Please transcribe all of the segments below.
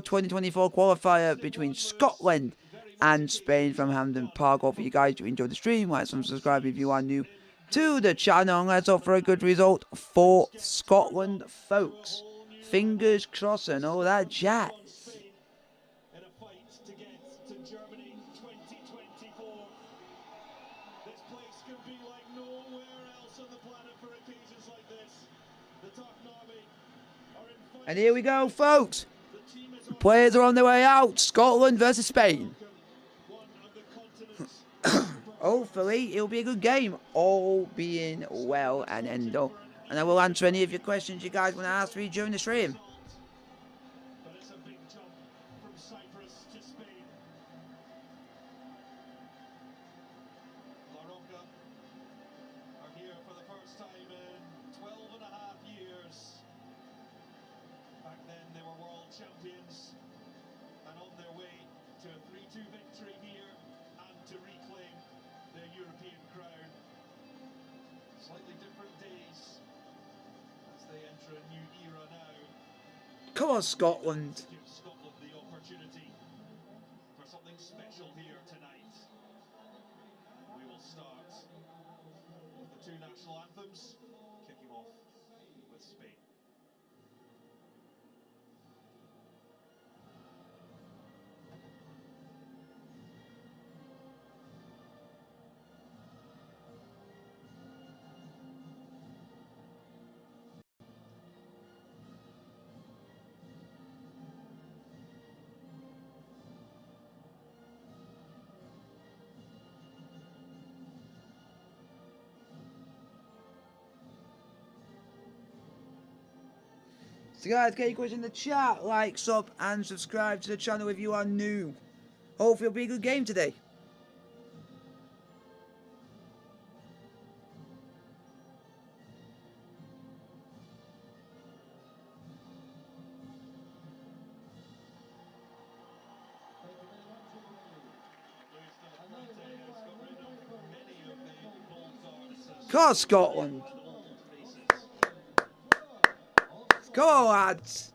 2024 qualifier between Scotland and Spain from Hampden Park. Hopefully you guys do enjoy the stream. Like, subscribe if you are new to the channel. And let's hope for a good result for Scotland, folks. Fingers crossed and all that jazz. And here we go, folks. Players are on their way out. Scotland versus Spain. Hopefully, it'll be a good game. All being well and end up. And I will answer any of your questions you guys want to ask me during the stream. Champions and on their way to a 3-2 victory here and to reclaim their European crown. Slightly different days as they enter a new era now. Come on, Scotland. Give Scotland the opportunity for something special here tonight. We will start with the two national anthems, kicking off with Spain. So guys, get your questions in the chat, like, sub, and subscribe to the channel if you are new. Hopefully it'll be a good game today. Come on, Scotland. Come on, lads.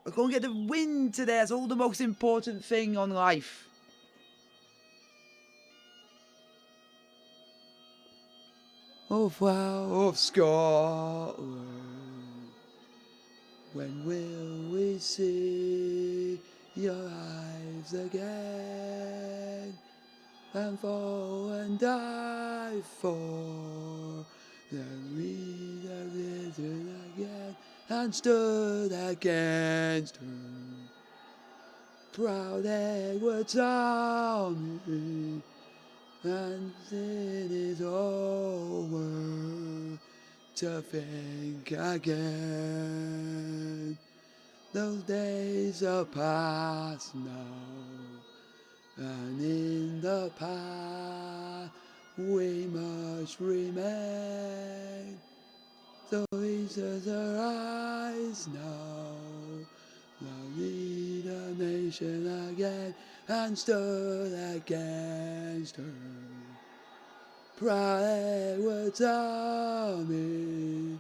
We're going to get the win today. That's all the most important thing on life. Oh, wow, of Scotland. When will we see your eyes again? And fall and die for the reader risen again and stood against her. Proud Edward's army, and it is over to think again. Those days are past now, and in the past we must remain. So Jesus arise now, lead a nation again, and stood against her. Proud Edward's army,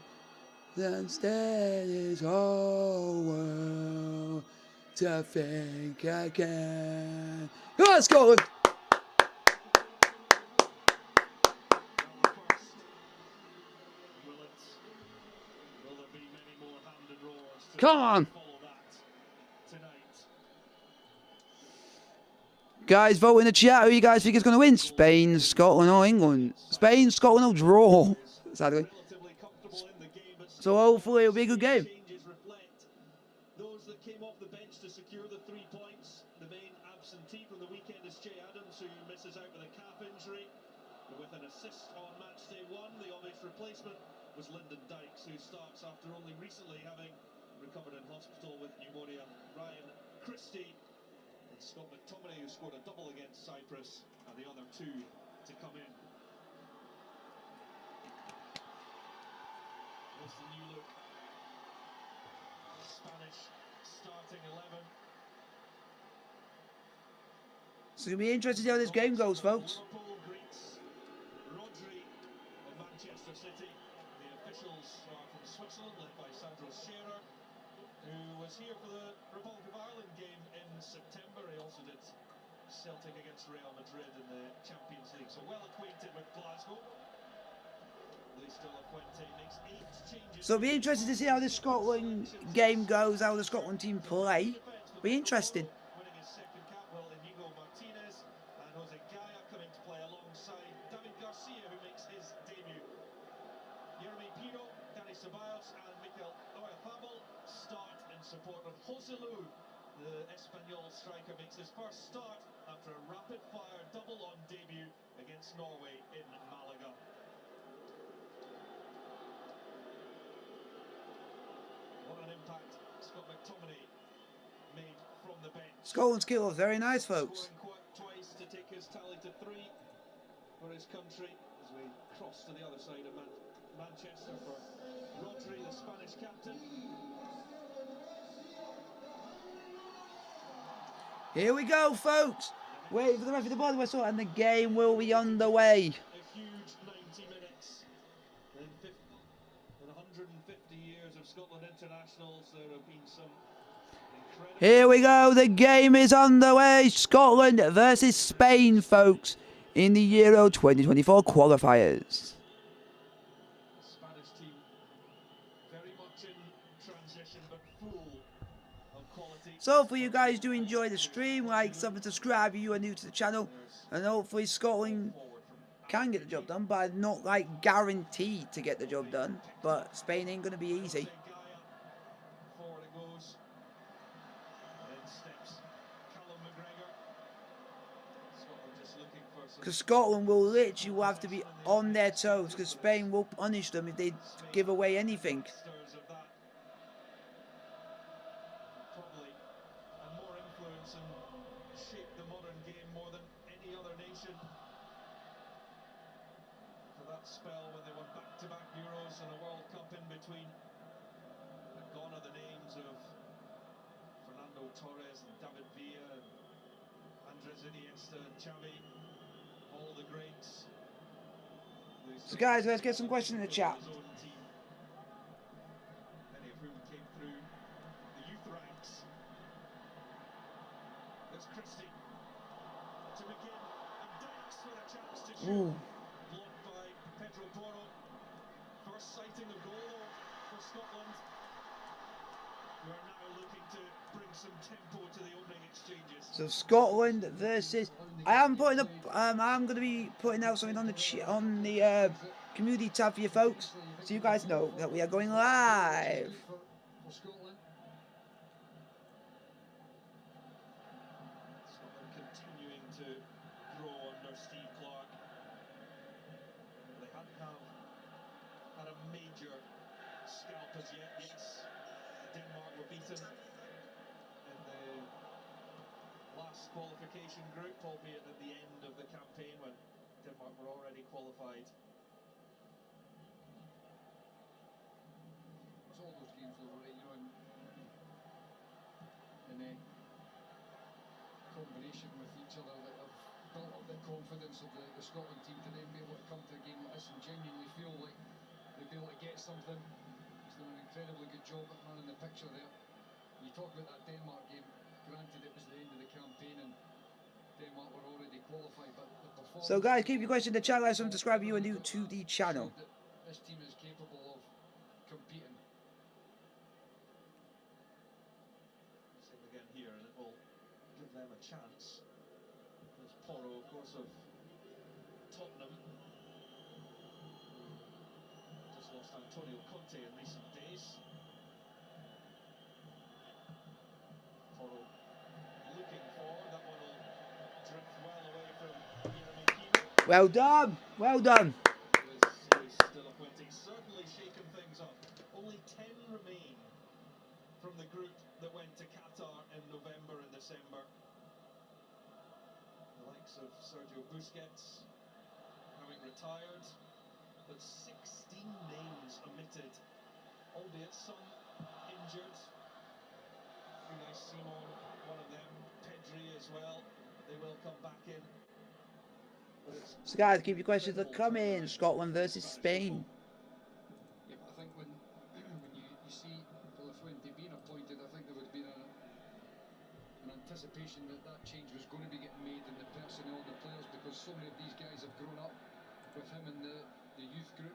then stand his whole world to think again. Come on, Scotland! Come on! Guys, vote in the chat. Who you guys think is going to win? Spain, Scotland, or England? Spain, Scotland, or draw? Sadly. So hopefully it'll be a good game. Those that came off the bench to secure the 3 points. The main absentee from the weekend is Jay Adams, who misses out with a calf injury. With an assist on match day 1, the obvious replacement was Lyndon Dykes, who starts after only recently having recovered in hospital with pneumonia. Ryan Christie and Scott McTominay, who scored a double against Cyprus, are the other two to come in. What's the new look? Spanish starting 11. It's going to be interesting to see how this game goes, folks. Rodri of Manchester City. The officials are from Switzerland, led by Sandro Scherer, who was here for the Republic of Ireland game in September. He also did Celtic against Real Madrid in the Champions League, so well acquainted with Glasgow. So it'll be interesting to see how this Scotland game goes, how the Scotland team play. Be interesting. Winning his second cap, well, Inigo Martinez and Jose Gaya coming to play alongside David Garcia, who makes his debut. Jeremy Pino, Dani Ceballos and Mikel Oyarzabal start in support of Joselu. The Espanyol striker makes his first start after a rapid-fire double-on debut against Norway in Malaga. What an impact Scott McTominay made from the bench. Scotland's kill off very nice, folks. Scoring twice to take his tally to 3 for his country as we cross to the other side of Manchester for Rodri, the Spanish captain. Here we go, folks. Wait for the referee to blow the whistle and the game will be underway. A huge 90 minutes. In 150 years of Scotland internationals, there have been some incredible... Here we go, the game is underway. Scotland versus Spain, folks, in the Euro 2024 qualifiers. The Spanish team very much in transition, but full of quality. So hopefully you guys do enjoy the stream. Like, subscribe if you are new to the channel. And hopefully Scotland can get the job done, but not like guaranteed to get the job done. But Spain ain't going to be easy. Forward it goes. Then steps Callum McGregor. Scotland just looking for some... Because Scotland will literally have to be on their toes, because Spain will punish them if they give away anything. Probably and more influence and shape the modern game more than any other nation. For that spell when they won back-to-back Euros and a World Cup in between, and gone are the names of Fernando Torres and David Villa and Andres Iniesta and Xavi, all the greats. So guys, let's get some questions in the chat. His own team, many of whom came through the youth ranks. There's Christie to begin, and Dax with a chance to shoot. Ooh. Blocked by Pedro Porro. First sighting of goal for Scotland, who are now looking to bring some tempo to the opening exchanges. So Scotland versus... I'm going to be putting out something on the community tab for you folks, so you guys know that we are going live. Scotland continuing to grow under Steve Clark. They hadn't had a major scalp as yet. Yes, Denmark were beaten in the last qualification group, albeit at the end of the campaign when Denmark were already qualified. It's all those games over, right, you know, and then combination with each other that have built up the confidence of the Scotland team to then be able to come to a game like this and genuinely feel like they'll be able to get something. He's done an incredibly good job at running the picture there. You talk about that Denmark game, granted it was the end of the campaign and Denmark were already qualified, but the performance... So guys, keep your questions in the chat, like, subscribe if you are new to the channel. This team is capable of competing. Same again here, and it will give them a chance. There's Porro, of course, of Tottenham. Just lost Antonio Conte in recent days. Porro looking forward. That one will drift well away from Jeremy Pino. Well done, well done. He's still appointing, certainly shaking things up. Only 10 remain from the group that went to Qatar in November and December. The likes of Sergio Busquets having retired, but 16 names omitted, albeit some injured. Unai Simon, one of them, Pedri as well. They will come back in. So guys, keep your questions coming. Scotland versus Spain. Yeah, but I think when you see the Lithuanian being appointed, I think anticipation that that change was going to be getting made in the personnel and the players, because so many of these guys have grown up with him in the youth group.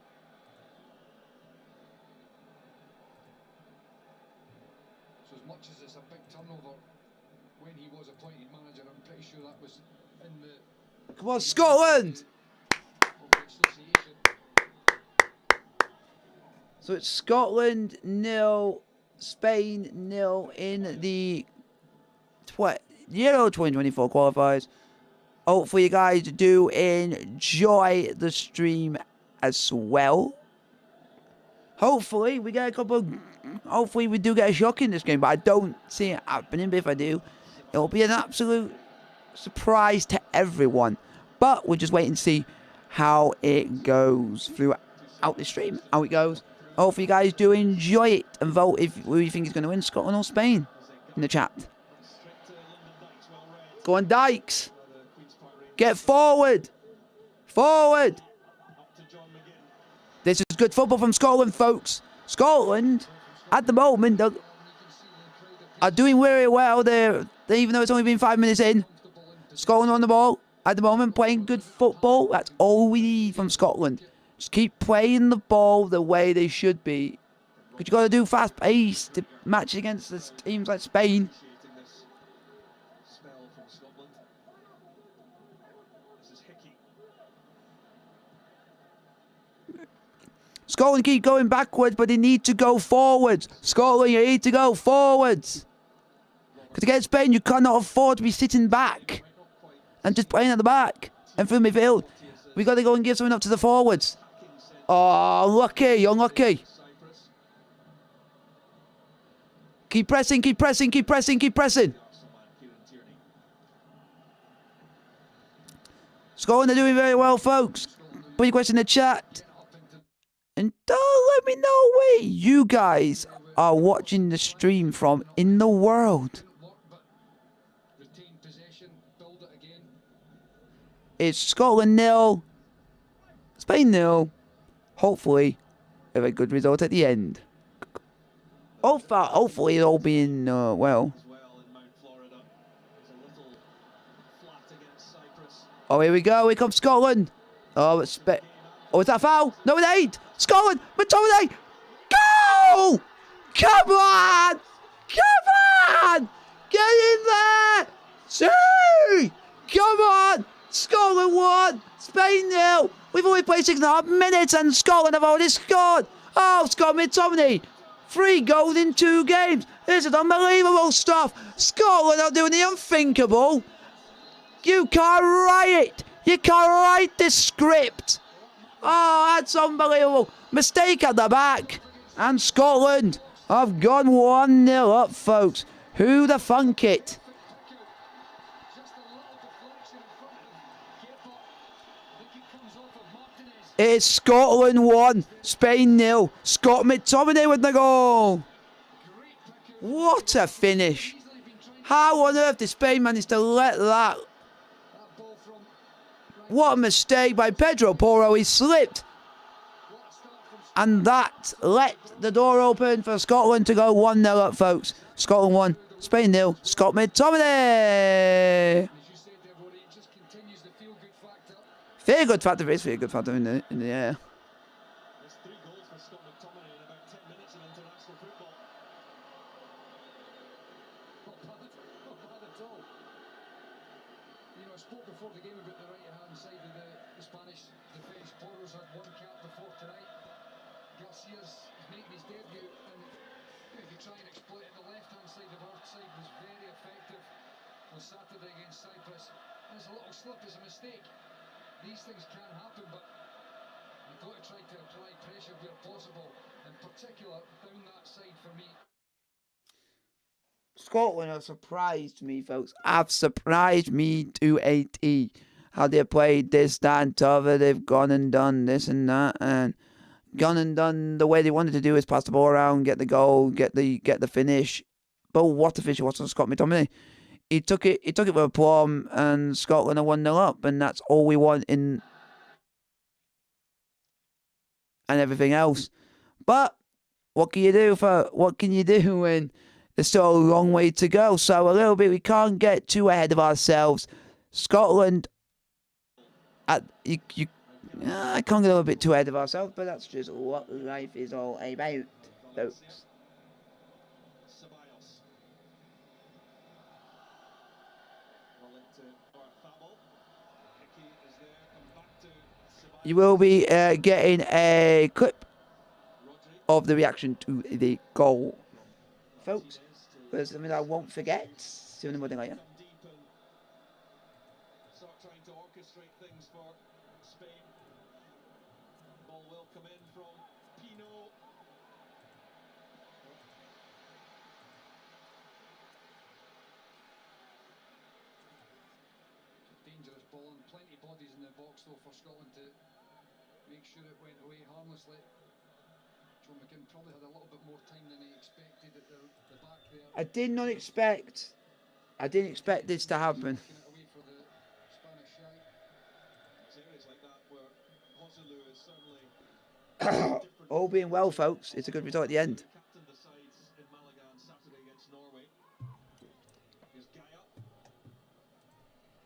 So as much as it's a big turnover when he was appointed manager, I'm pretty sure that was in the... Come on, Scotland! So it's Scotland 0, Spain 0 in the Euro 2024 qualifiers. Hopefully you guys do enjoy the stream as well. Hopefully we get a couple. Hopefully we do get a shock in this game, but I don't see it happening. But if I do, it'll be an absolute surprise to everyone. But we'll just wait and see how it goes throughout the stream. How it goes. Hopefully you guys do enjoy it and vote if who you think is going to win, Scotland or Spain, in the chat. Go on, Dykes. Get forward. Forward. This is good football from Scotland, folks. Scotland, at the moment, are doing very well. Even though it's only been 5 minutes in. Scotland on the ball at the moment, playing good football. That's all we need from Scotland. Just keep playing the ball the way they should be. But you got to do fast pace to match against the teams like Spain. Scotland keep going backwards, but they need to go forwards. Scotland, you need to go forwards. Because against Spain, you cannot afford to be sitting back and just playing at the back and through midfield. We got to go and give something up to the forwards. Oh, unlucky, unlucky. Keep pressing, keep pressing, keep pressing, keep pressing. Scotland are doing very well, folks. Put your question in the chat. And let me know where you guys are watching the stream from in the world. It's Scotland 0, Spain 0. Hopefully, have a good result at the end. Hopefully, it'll be in well. Oh, here we go. Here comes Scotland. Oh, it's oh, is that a foul? No, it ain't. Scotland, McTominay. Go! Come on! Come on! Get in there! See! Come on! Scotland 1, Spain 0. We've only played 6.5 minutes and Scotland have already scored. Oh, Scott McTominay. 3 goals in 2 games. This is unbelievable stuff. Scotland are doing the unthinkable. You can't write it. You can't write this script. Oh, that's unbelievable. Mistake at the back. And Scotland have gone 1-0 up, folks. Who'd have thunk it? It's Scotland 1, Spain 0. Scott McTominay with the goal. What a finish. How on earth did Spain manage to let that? What a mistake by Pedro Porro. He slipped. And that let the door open for Scotland to go 1-0 up, folks. Scotland 1, Spain 0. Scott McTominay. Very good factor. It's very good factor in the air. There's 3 goals for Scott McTominay in about 10 minutes in international football. Not bad at all. You know, I spoke before the game about the right-hand side of the Spanish defence. Porro's had 1 cap before tonight. Garcia's making his debut, and if you try and exploit it, the left-hand side of our side was very effective on Saturday against Cyprus. And it's a little slip, it's a mistake. These things can happen, but you've got to try to apply pressure where possible, in particular down that side for me. Scotland have surprised me, folks. Have surprised me to a T. How they played this, that, and t'other. They've gone and done this and that, and gone and done the way they wanted to do is pass the ball around, get the goal, get the finish. But what a finish it was on Scott McTominay. He took it with aplomb, and Scotland are 1-0 up, and that's all we want in and everything else. But what can you do when There's still a long way to go. So a little bit, we can't get too ahead of ourselves. Scotland, I can't get a little bit too ahead of ourselves, but that's just what life is all about, folks. You will be getting a clip of the reaction to the goal, folks. There's something I won't forget. Sooner more than later. Start trying to orchestrate things for Spain. Ball will come in from Pino. Dangerous ball and plenty bodies in the box though for Scotland to make sure it went away harmlessly. John McGinn probably had a little bit more time than he expected at the back there. I didn't expect this to happen. All being well, folks, it's a good result at the end.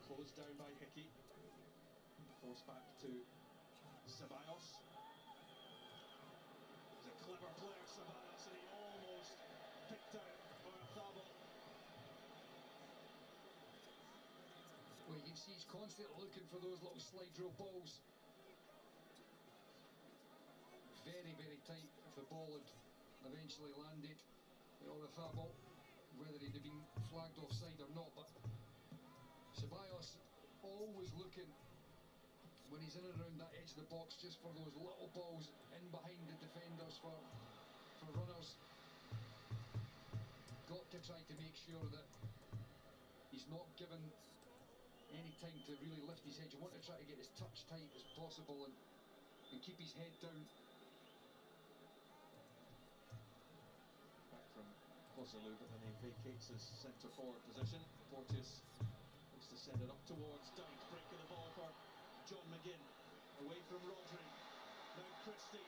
Closed down by Hickey. Forced back to Ceballos. He's a clever player, Ceballos, and he almost picked out Oyarzabal. Well, you can see he's constantly looking for those little slide rule balls. Very, very tight if the ball had eventually landed. Oyarzabal, whether he'd have been flagged offside or not, but Ceballos always looking when he's in and around that edge of the box just for those little balls in behind the defenders for runners. Got to try to make sure that he's not given any time to really lift his head. You want to try to get as touch tight as possible and keep his head down. Back from Joselu, but then he vacates his centre forward position. Porteous looks to send it up towards Dyke, breaking the ball for John McGinn. Away from Rodri. Now Christie.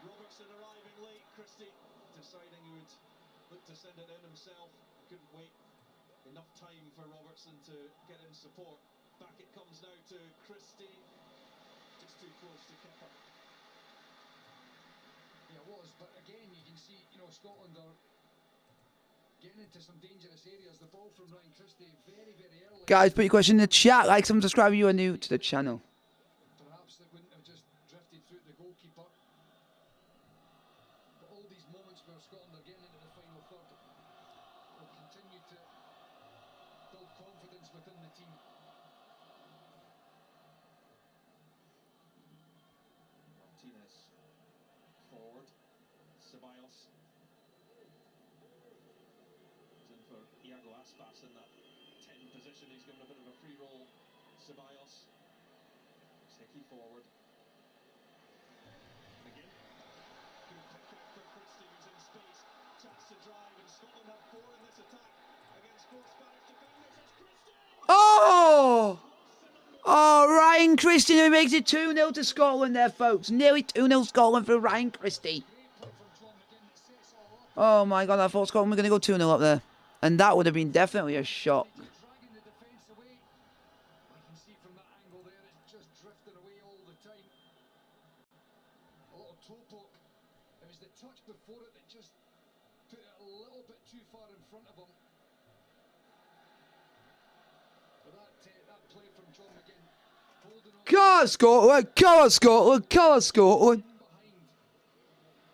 Robertson arriving late. Christie deciding he would look to send it in himself. Couldn't wait enough time for Robertson to get in support. Back it comes now to Christie. Just too close to Kepa. Yeah, it was, but again, you can see, Scotland are getting into some dangerous areas. The ball from Ryan Christie very, very early. Guys, put your question in the chat. Like, subscribe if you are new to the channel. Perhaps they wouldn't have just drifted through the goalkeeper. But all these moments where Scotland are getting into the final third will continue to build confidence within the team. Martinez forward. Ceballos. In for Iago Aspas in that 10 position. He's given a bit of a free roll. Ceballos. Hickey forward. Again. Good pick out for Christie, who's in space. Chance to drive, and Scotland have 4 in this attack against 4 Spanish defenders. It's Christie! Oh! Oh, Ryan Christie who makes it 2-0 to Scotland there, folks. Nearly 2-0 Scotland for Ryan Christie. Oh my God, I thought Scotland were going to go 2-0 up there. And that would have been definitely a shock. Dragging the defence away. You can see from that angle there, it's just drifting away all the time. A little toe poke. It was the touch before it that just put it a little bit too far in front of him. But that play from John McGinn, holding on. Come on, Scotland! Come on, Scotland! Come on, Scotland! Behind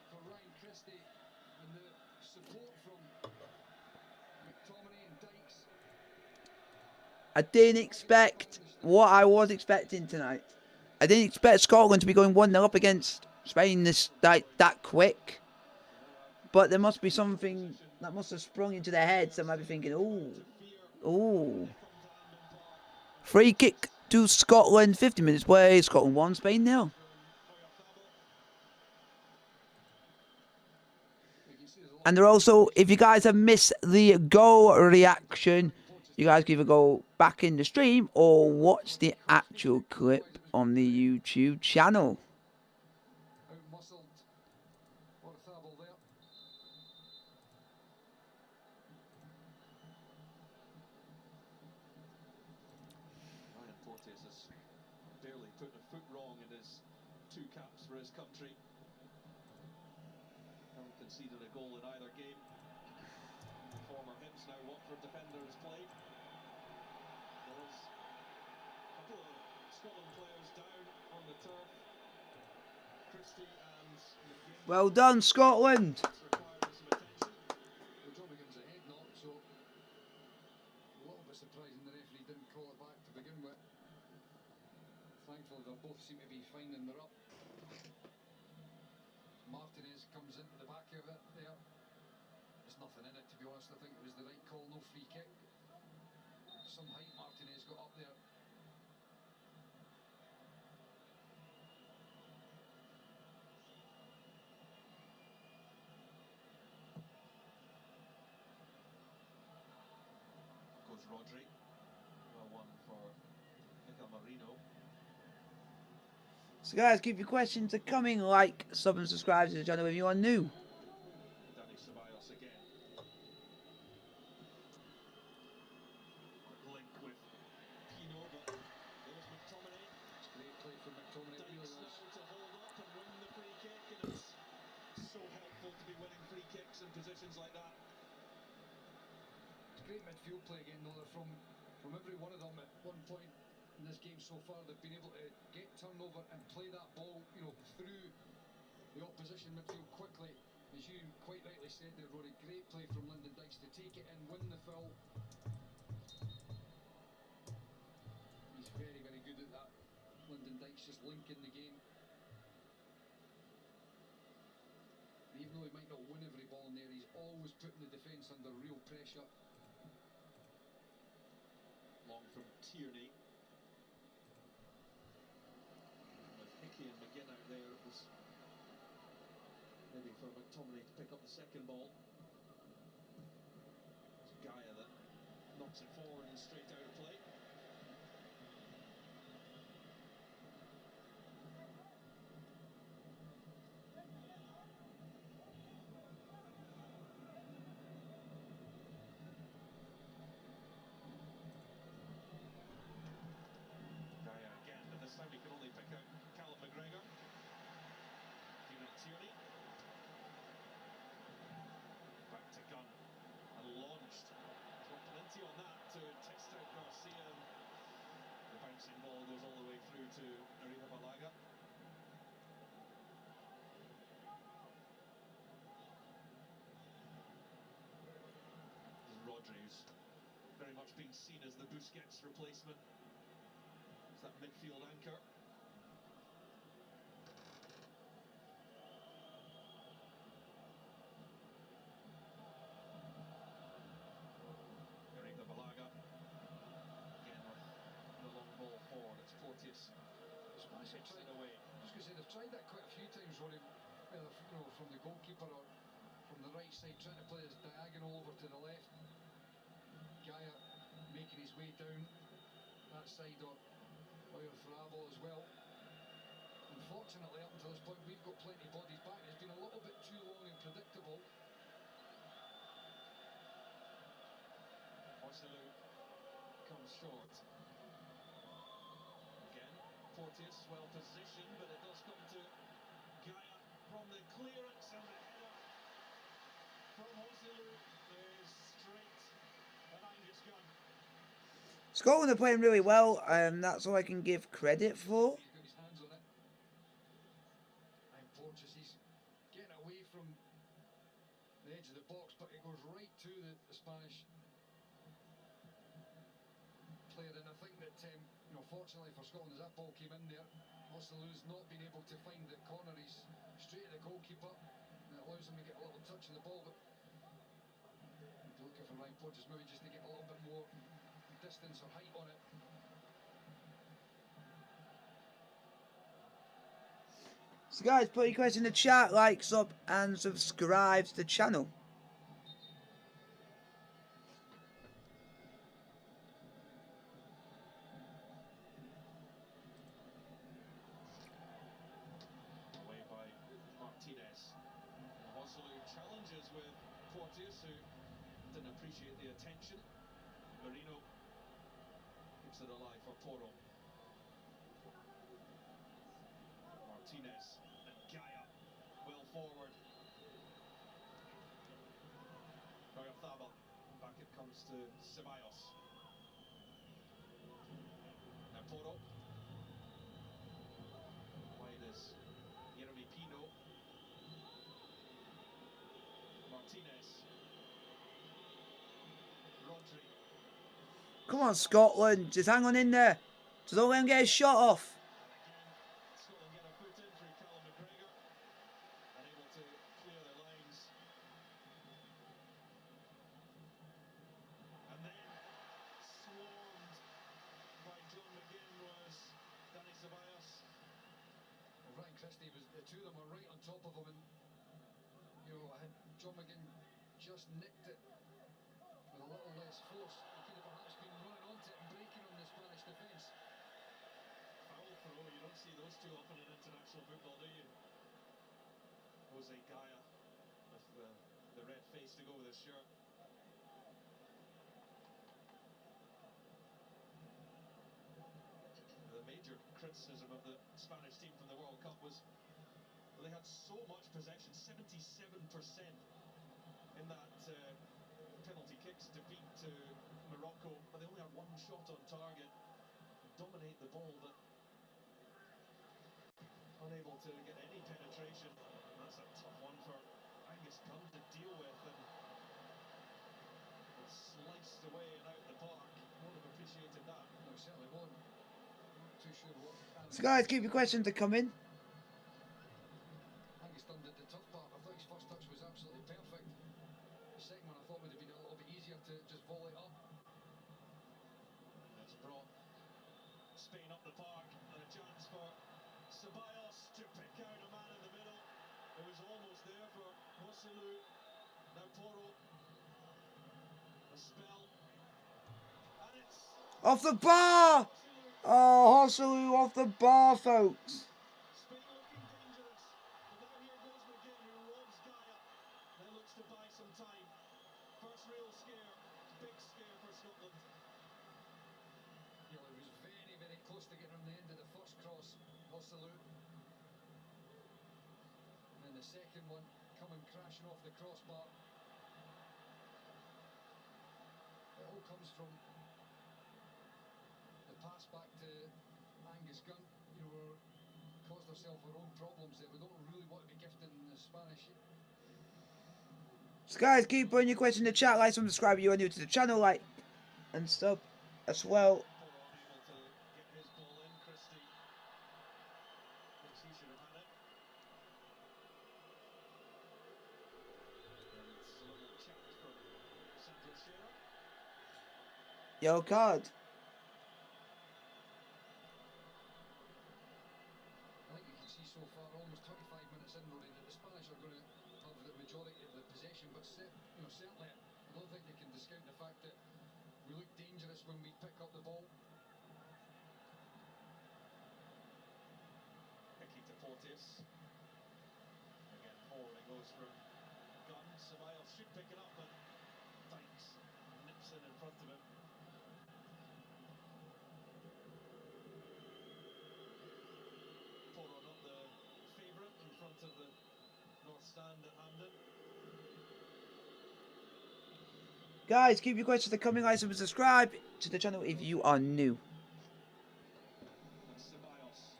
for Ryan Christie and the support from McTominay and Dykes. I didn't expect what I was expecting tonight. I didn't expect Scotland to be going 1-0 up against Spain that quick. But there must be something that must have sprung into their heads. They might be thinking, ooh. Free kick to Scotland, 50 minutes away. Scotland 1, Spain 0. And they're also, if you guys have missed the goal reaction, you guys can either go back in the stream or watch the actual clip on the YouTube channel. Out-muscled Oyarzabal there. Porteous has barely put a foot wrong in his 2 caps for his country. Haven't conceded a goal in either game. The former Hibs, now Watford defender, has played. There's a couple of Scotland players down on the turf. Christie and McGinn. Well done, Scotland. Requiring some attention. Well, John McGinn's a head knock, so a little bit surprising the referee didn't call it back to begin with. Thankfully, they both seem to be fine and they're up. Martinez comes into the back of it there. There's nothing in it, to be honest. I think it was the right call, no free kick. Some height Martinez got up there. Goes Rodri. Well won for Marino. So guys, keep your questions coming. Like, sub and subscribe to the channel if you are new. Danny Ceballos again. Link with Pino, but there's McTominay. It's great play from McTominay, it really Dykes was. now to hold up and win the free kick, and it's so helpful to be winning free kicks in positions like that. It's great midfield play again, though. From every one of them at one point in this game so far, they've been able to get turnover and play that ball, you know, through the opposition midfield quickly. As you quite rightly said there, Rory, great play from Lyndon Dykes to take it in, win the foul. He's very, very good at that. Lyndon Dykes just linking the game. And even though he might not win every ball in there, he's always putting the defence under real pressure. Long from Tierney. With Hickey and McGinn out there, it was maybe for McTominay to pick up the second ball. It's Gaia that knocks it forward and straight out of play. Gaia again, but this time he can only pick out Callum McGregor. Kieran Tierney. Back to Gunn and launched. He's got plenty on that to test out Garcia, and the bouncing ball goes all the way through to Arrizabalaga. Rodri, who's very much being seen as the Busquets replacement. It's that midfield anchor. Arrizabalaga again with the long ball forward. It's Porteous. Spanish have Pitched tried, it away. I was going to say, they've tried that quite a few times, Rory, whether from the goalkeeper or from the right side, trying to play this diagonal over to the left. Gaia making his way down that side, or Oyarzábal as well. Unfortunately, up until this point, we've got plenty of bodies back. It's been a little bit too long and predictable. Orselu comes short. Again, Porteous well positioned, but it does come to Gaia from the clearance, and the header from Orselu is straight behind his gun. Scotland are playing really well, and that's all I can give credit for. He's got his hands on it. And Porteous, he's getting away from the edge of the box, but it goes right to the Spanish player. And I think that, fortunately for Scotland, as that ball came in there, Orselu's not been able to find the corner. He's straight at the goalkeeper, and it allows him to get a little touch on the ball. But looking for Ryan Porteous maybe just to get a little bit more distance or height on it. So guys, put your question in the chat, like, sub and subscribe to the channel. Away by Martinez. Orselu challenges with Porteous, who didn't appreciate the attention. Marino keeps it alive for Porro. Martinez and Gaia well forward. Thaba, back it comes to Ceballos. Now Poro. Wide is Jeremy Pino. Martinez. Rodri. Come on, Scotland. Just hang on in there. Just don't let him get his shot off. Scotland get a foot in through Callum McGregor. Unable to clear their lines. And then swarmed by John McGinn was Danny Ceballos. Well, Ryan Christie was, the two of them were right on top of him, and had John McGinn just nicked it with a little less force, he could have perhaps been running onto it and breaking on the Spanish defence. Foul throw, you don't see those too often in international football, do you? Jose Gaia with the red face to go with his shirt. The major criticism of the Spanish team from the World Cup was they had so much possession, 77% in that penalty kicks defeat to Morocco, but they only had one shot on target, dominate the ball, but unable to get any penetration. That's a tough one for Angus Gunn to deal with, and it's sliced away and out the park. Wouldn't have appreciated that. No, certainly won't. Not too sure what. So guys, keep your questions to come in. Angus Dunn did the tough part. I thought his first touch was absolutely perfect. The second one I thought would have been a little bit easier to just volley up. It's brought Spain up the park, and a chance for Ceballos to pick out a man in the middle. It was almost there for Rosselu. Now Poro. A spell. And it's Off the bar! Oh, Hosselu off the bar, folks. Spain looking dangerous. And now here goes McGinn, who robs Gaia. Then looks to buy some time. First real scare. Big scare for Scotland. He was very, very close to getting on the end of the first cross, Hosselu. And then the second one coming crashing off the crossbar. It all comes from the pass back to Angus Gunn. Caused ourselves our own problems there. We don't really want to be gifting the Spanish. So guys, keep putting your questions in the chat. Like, subscribe if you are new to the channel, like and sub as well. Poro unable to get his ball in. Christie thinks he should have had it. And it's a little chat from Sandro Shearer. Yo, card. I think you can see so far, almost 25 minutes in, Rory, that the Spanish are going to have the majority of the possession, but certainly I don't think they can discount the fact that we look dangerous when we pick up the ball. Mickey to Porteous. Again, forward it goes from Gunn. Ceballos should pick it up, but Dykes nips in front of him. Poro not the favourite in front of the North Stand at Hampden. Guys, keep your questions to come in. Like, subscribe to the channel if you are new. That's Ceballos.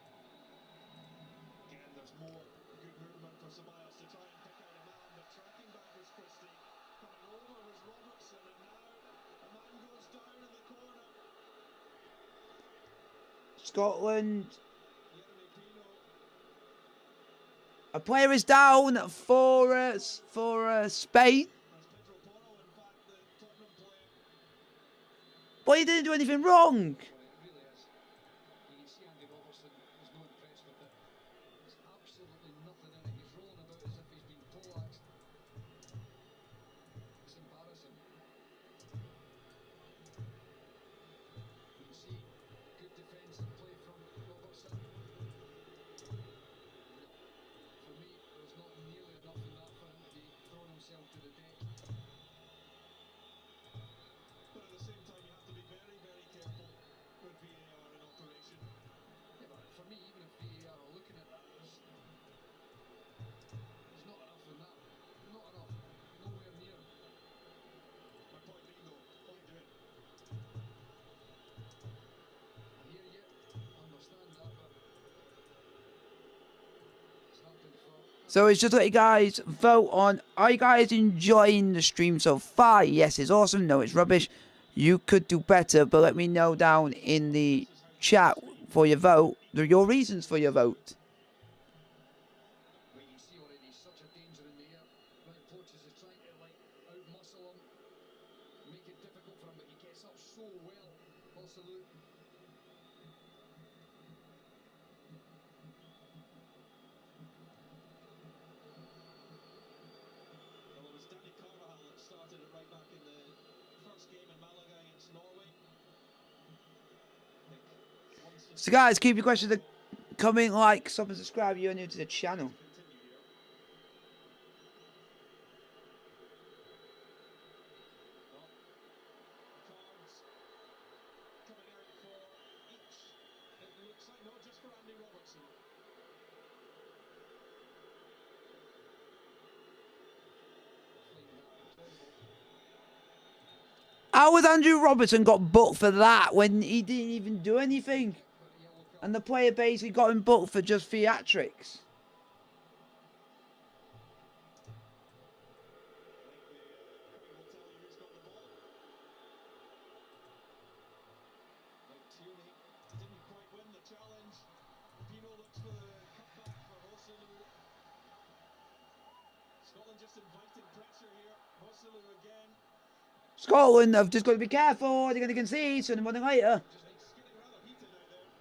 Again, there's more good movement for Ceballos to try and pick out a man, but tracking back was Christie. Coming over was Robertson, and now a man goes down in the corner. Scotland. Jeremy Pino. A player is down for Spain. That's Pedro Porro, in fact, the Tottenham player. But he didn't do anything wrong. Well, it really is. You can see Andy Robertson was not impressed with it. There's absolutely nothing in it. He's rolling about as if he's been poleaxed. It's embarrassing. You can see good defensive play from Robertson. For me, there's not nearly enough in that for him to be throwing himself to the deck. But at the same time, you have to be very, very careful. So it's just let you guys vote on, are you guys enjoying the stream so far? Yes, it's awesome. No, it's rubbish. You could do better, but let me know down in the chat for your vote, your reasons for your vote. But you see already such a danger in the air. Right, Poaches is trying to like out-muscle him, make it difficult for him, but he gets up so well. Absolutely. Well, it was Danny Carvajal that started it right back in the first game in Malaga against Norway. So guys, keep your questions coming, like, sub and subscribe if you're new to the channel. How was Andrew Robertson got booked for that when he didn't even do anything? And the player basically got him booked for just theatrics. Scotland have just got to be careful. They're going to concede sooner or later.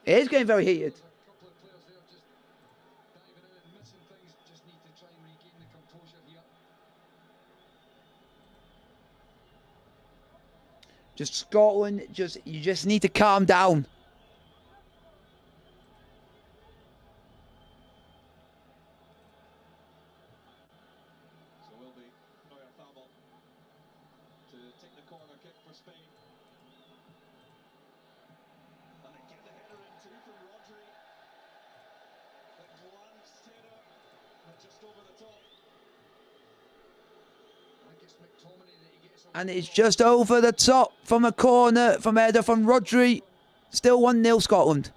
It is getting very heated. A couple of players there just diving in and missing things. Just need to try and regain the composure here. Just Scotland, you just need to calm down. So will be Neuer Fabel to take the corner kick for Spain. And again the header in too from Rodri. The glanced header, but just over the top. I think it's McTominay that he gets away. And it's just over the top from a corner, from header from Rodri. Still 1-0 Scotland.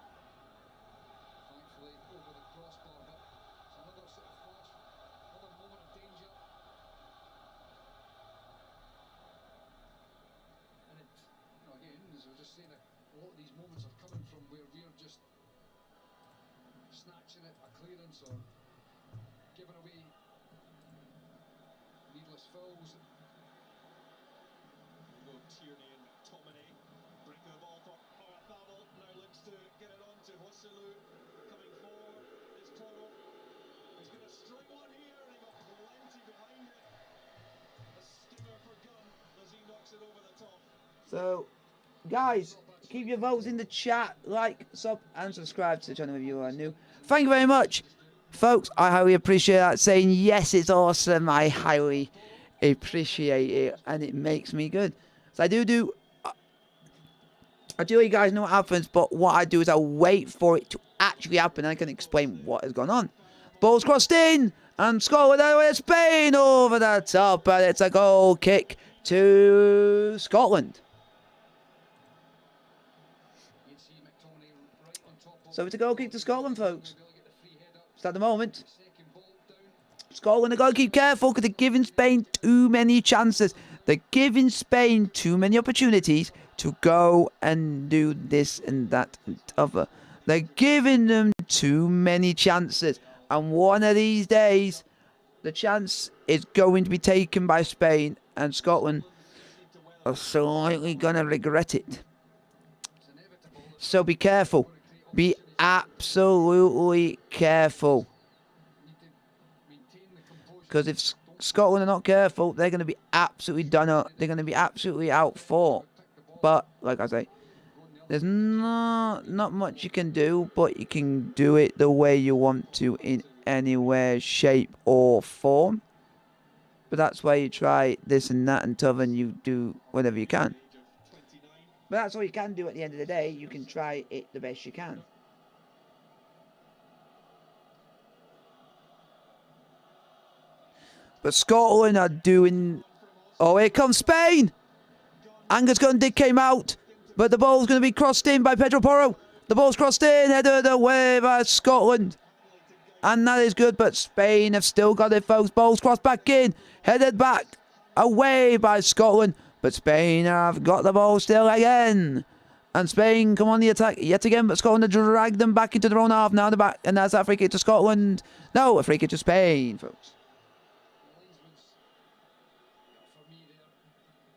Thankfully over the crossbar, but it's another sort of flash, another moment of danger. And it, again, as I was just saying, a lot of these moments are coming from where we're just snatching at a clearance or giving away needless fouls. Go Tierney and McTominay. Break the ball for Neuer Fabel. Now looks to get it on to Hosselu. Coming forward is Toro. He's going to string one here and he got plenty behind it. A stinger for Gunn as he knocks it over the top. So, guys, keep your votes in the chat. Like, sub, and subscribe to the channel if you are new. Thank you very much, folks. I highly appreciate that. Saying yes, it's awesome. I highly appreciate it, and it makes me good. So I do let you guys know what happens, but what I do is I wait for it to actually happen, and I can explain what has gone on. Ball's crossed in, and Scotland with Spain over the top, and it's a goal kick to Scotland. You see McTominay right on top of So it's a goal kick to Scotland, folks. They'll get the free header. It's at the moment. Second ball down. Scotland have got to keep careful because they're giving Spain too many chances. They're giving Spain too many opportunities to go and do this and that and other. They're giving them too many chances. And one of these days, the chance is going to be taken by Spain, and Scotland are slightly going to regret it. So be careful. Be absolutely careful. Because if Scotland are not careful, they're going to be absolutely done up. They're going to be absolutely outfought. But, like I say, there's not much you can do, but you can do it the way you want to in any way, shape, or form. But that's why you try this and that and t'other, and you do whatever you can. But that's all you can do at the end of the day. You can try it the best you can. But Scotland are doing... Oh, here comes Spain! Angus Gundick came out, but the ball's going to be crossed in by Pedro Porro. The ball's crossed in, headed away by Scotland. And that is good, but Spain have still got it, folks. Ball's crossed back in. Headed back away by Scotland. But Spain have got the ball still again. And Spain come on the attack yet again, but Scotland have dragged them back into their own half. Now they're back, and that's a free kick to Scotland. No, a free kick to Spain, folks. For me there,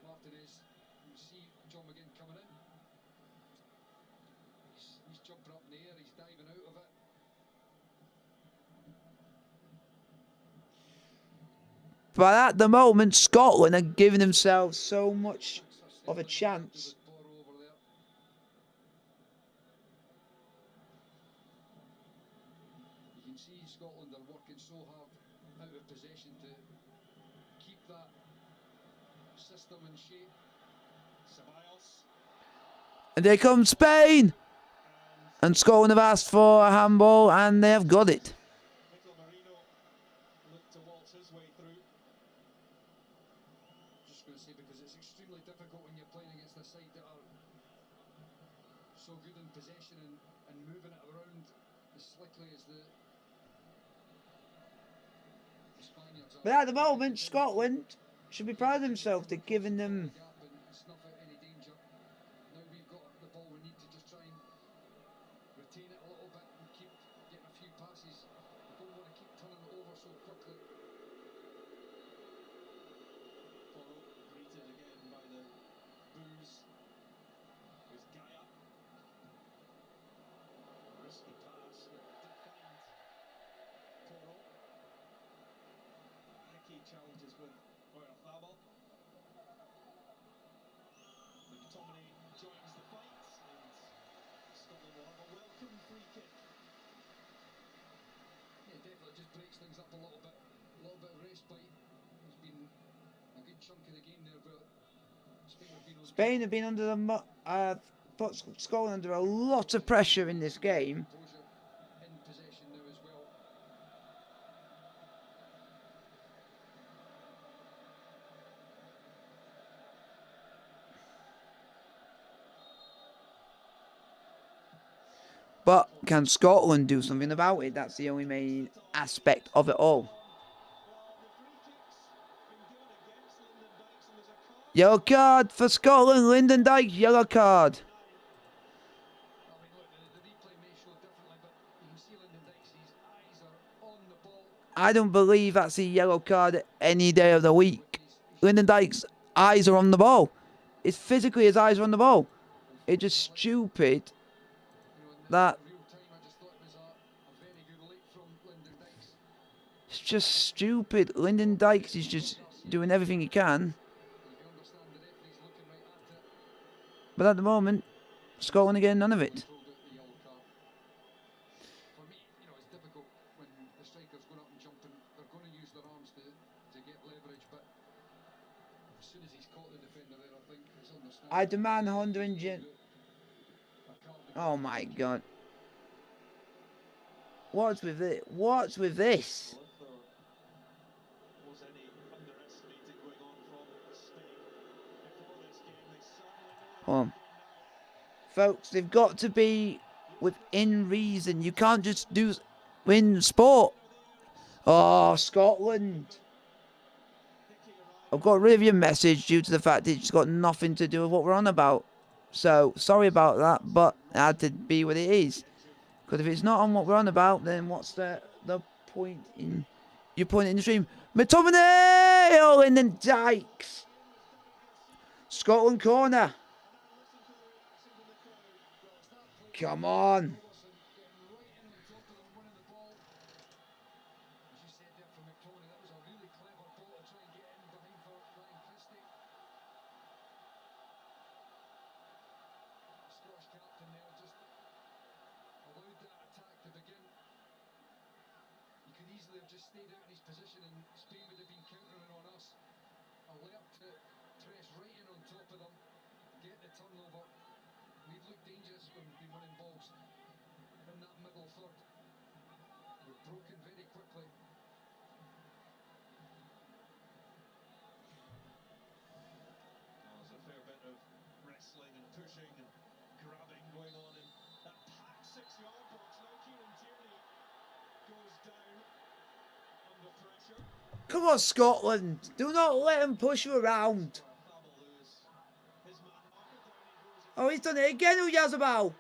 Martinez, you see John McGinn coming in. He's jumping up in the air, he's diving out of it. But at the moment, Scotland are giving themselves so much of a chance. You can see Scotland are working so hard out of possession to keep that system in shape. Ceballos. And there comes Spain. And Scotland have asked for a handball, and they have got it. Mikel Merino looked to waltz his way through. Just going to say, because it's extremely difficult when you're playing against a side that are so good in possession and moving it around as slickly as the Spaniards are. But at the moment, Scotland should be proud of themselves. They're giving them... Snuff out any danger. Now we've got the ball, we need to just try and retain it a little bit and keep getting a few passes. We don't want to keep turning it over so quickly. Poro greeted again by the boos. With Gaia. Risky pass, but did find Poro. Hickey challenges with Oyarzabal. McTominay joins the fight, and Scotland will have a welcome free kick. Yeah, definitely just breaks things up a little bit of respite. There's been a good chunk of the game there where Spain have been under the... put Scotland under a lot of pressure in this game. in possession now as well. But can Scotland do something about it? That's the only main aspect of it all. Yellow card for Scotland. Lyndon Dykes, yellow card. I mean, look, the replay may show differently, but you can see Lyndon Dykes, his eyes are on the ball. I don't believe that's a yellow card any day of the week. Lyndon Dykes' eyes are on the ball. It's physically his eyes are on the ball. It's just stupid that... Real time, I just thought it was a very good leap from Lyndon Dykes. It's just stupid. Lyndon Dykes is just doing everything he can. You understand the referee's looking right at it. But at the moment, Scotland again, none of it. Pulled out the yellow card. For me, it's difficult when the striker's going up and jumping. They're going to use their arms to get leverage, but as soon as he's caught the defender there, I think it's understandable. I demand Honda engine. Oh my god. What's with it? What's with this? Was any underestimating going on from Spain before this game? They certainly know Hold on. Folks, they've got to be within reason. You can't just win sport. Oh, Scotland. I've got rid of your message due to the fact that it's got nothing to do with what we're on about. So, sorry about that, but it had to be what it is. Because if it's not on what we're on about, then what's the point in... Your point in the stream? McTominay! Oh, and then Dykes. Scotland corner. Come on. Just stayed out in his position and Spain would have been countering on us. Alert to press right in on top of them, get the turnover. We've looked dangerous when we've been winning balls in that middle third. We've broken very quickly. There's a fair bit of wrestling and pushing and grabbing going on in that packed 6-yard box. Now Kieran Tierney Come on, Scotland. Do not let them push you around. Oh, he's done it again, Uyazabal.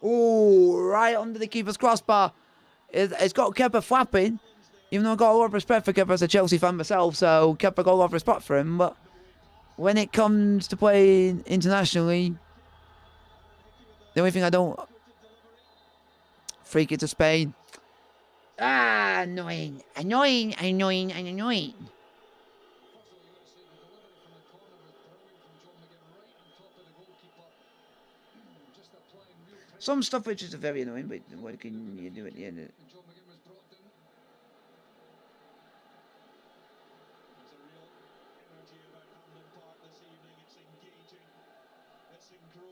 Oh, right under the keeper's crossbar. It's got Kepa flapping. Even though I've got a lot of respect for Kepa as a Chelsea fan myself, so Kepa got a lot of respect for him. But when it comes to playing internationally, the only thing I don't... Free kick to Spain. Ah, annoying. Annoying, annoying, and annoying. Some stuff which is very annoying, but what can you do at the end of it?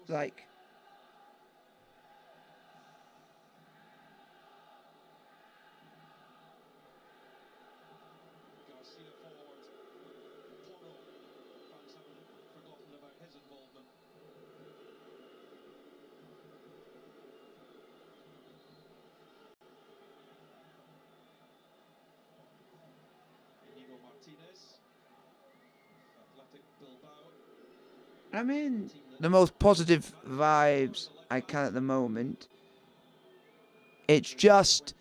Like... I mean, the most positive vibes I can at the moment. It's just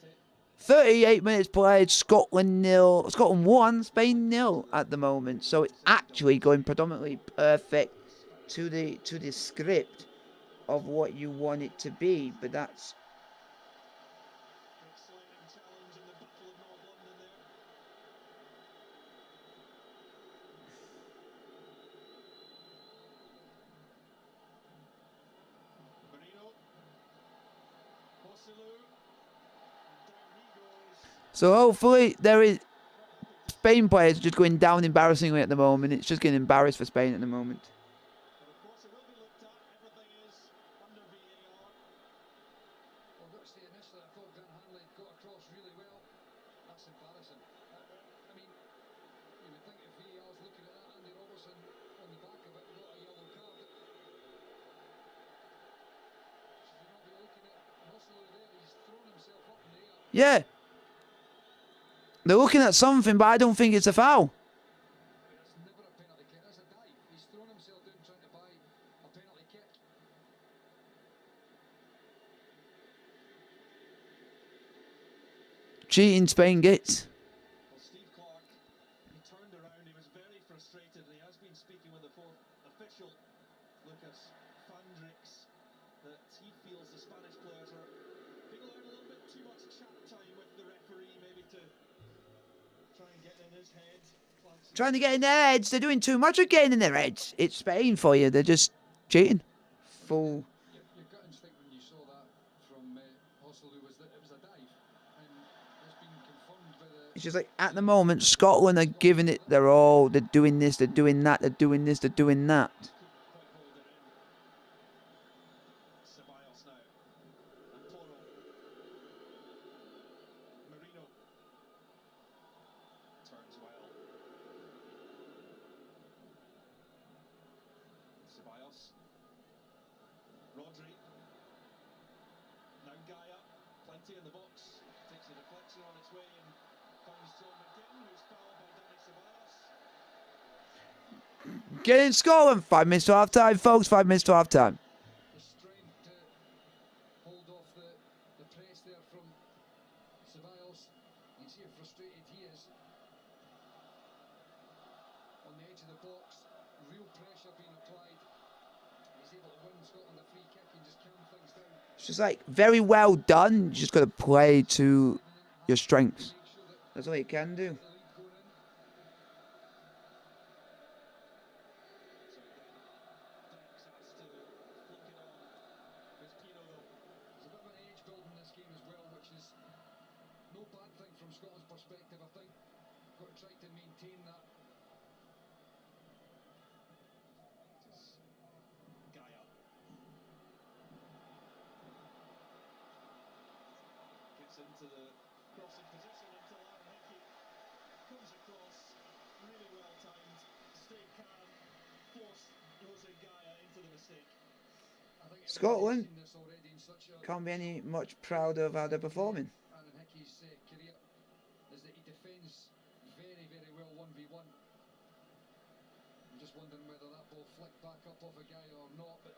38 minutes played, Scotland 0, Scotland 1, Spain 0 at the moment. So it's actually going predominantly perfect to the script of what you want it to be. But that's... So hopefully there is... Spain players are just going down embarrassingly at the moment. It's just getting embarrassed for Spain at the moment. Yeah. They're looking at something, but I don't think it's a foul. Cheating Spain gets. Trying to get in their heads. They're doing too much of getting in their heads. It's Spain for you. They're just cheating. Full. Your gut instinct when you saw that from Hosselu was that it was a dive, and it's been confirmed by the... It's just like, at the moment, Scotland are giving it their all. They're doing this, they're doing that, they're doing this, they're doing that. Get in Scotland. 5 minutes to half time, folks. 5 minutes to half time. The strength to hold off the press there from Ceballos. You see how frustrated he is on the edge of the box. Real pressure being applied. He's able to win Scotland a free kick and just calm things down. It's just like, very well done. You just got to play to your strengths. That's all you can do. No no bad thing from Scotland's perspective, I think. Got to try to maintain that. Gaia gets into the crossing position until Aaron Hickey comes across, really well timed, stayed calm, forced Jose Gaia into the mistake. I think Scotland seen this already in such a can't be any much prouder of how they're performing. Aaron Hickey's career is that he defends very, very well 1v1. I'm just wondering whether that ball flicked back up off a guy or not, but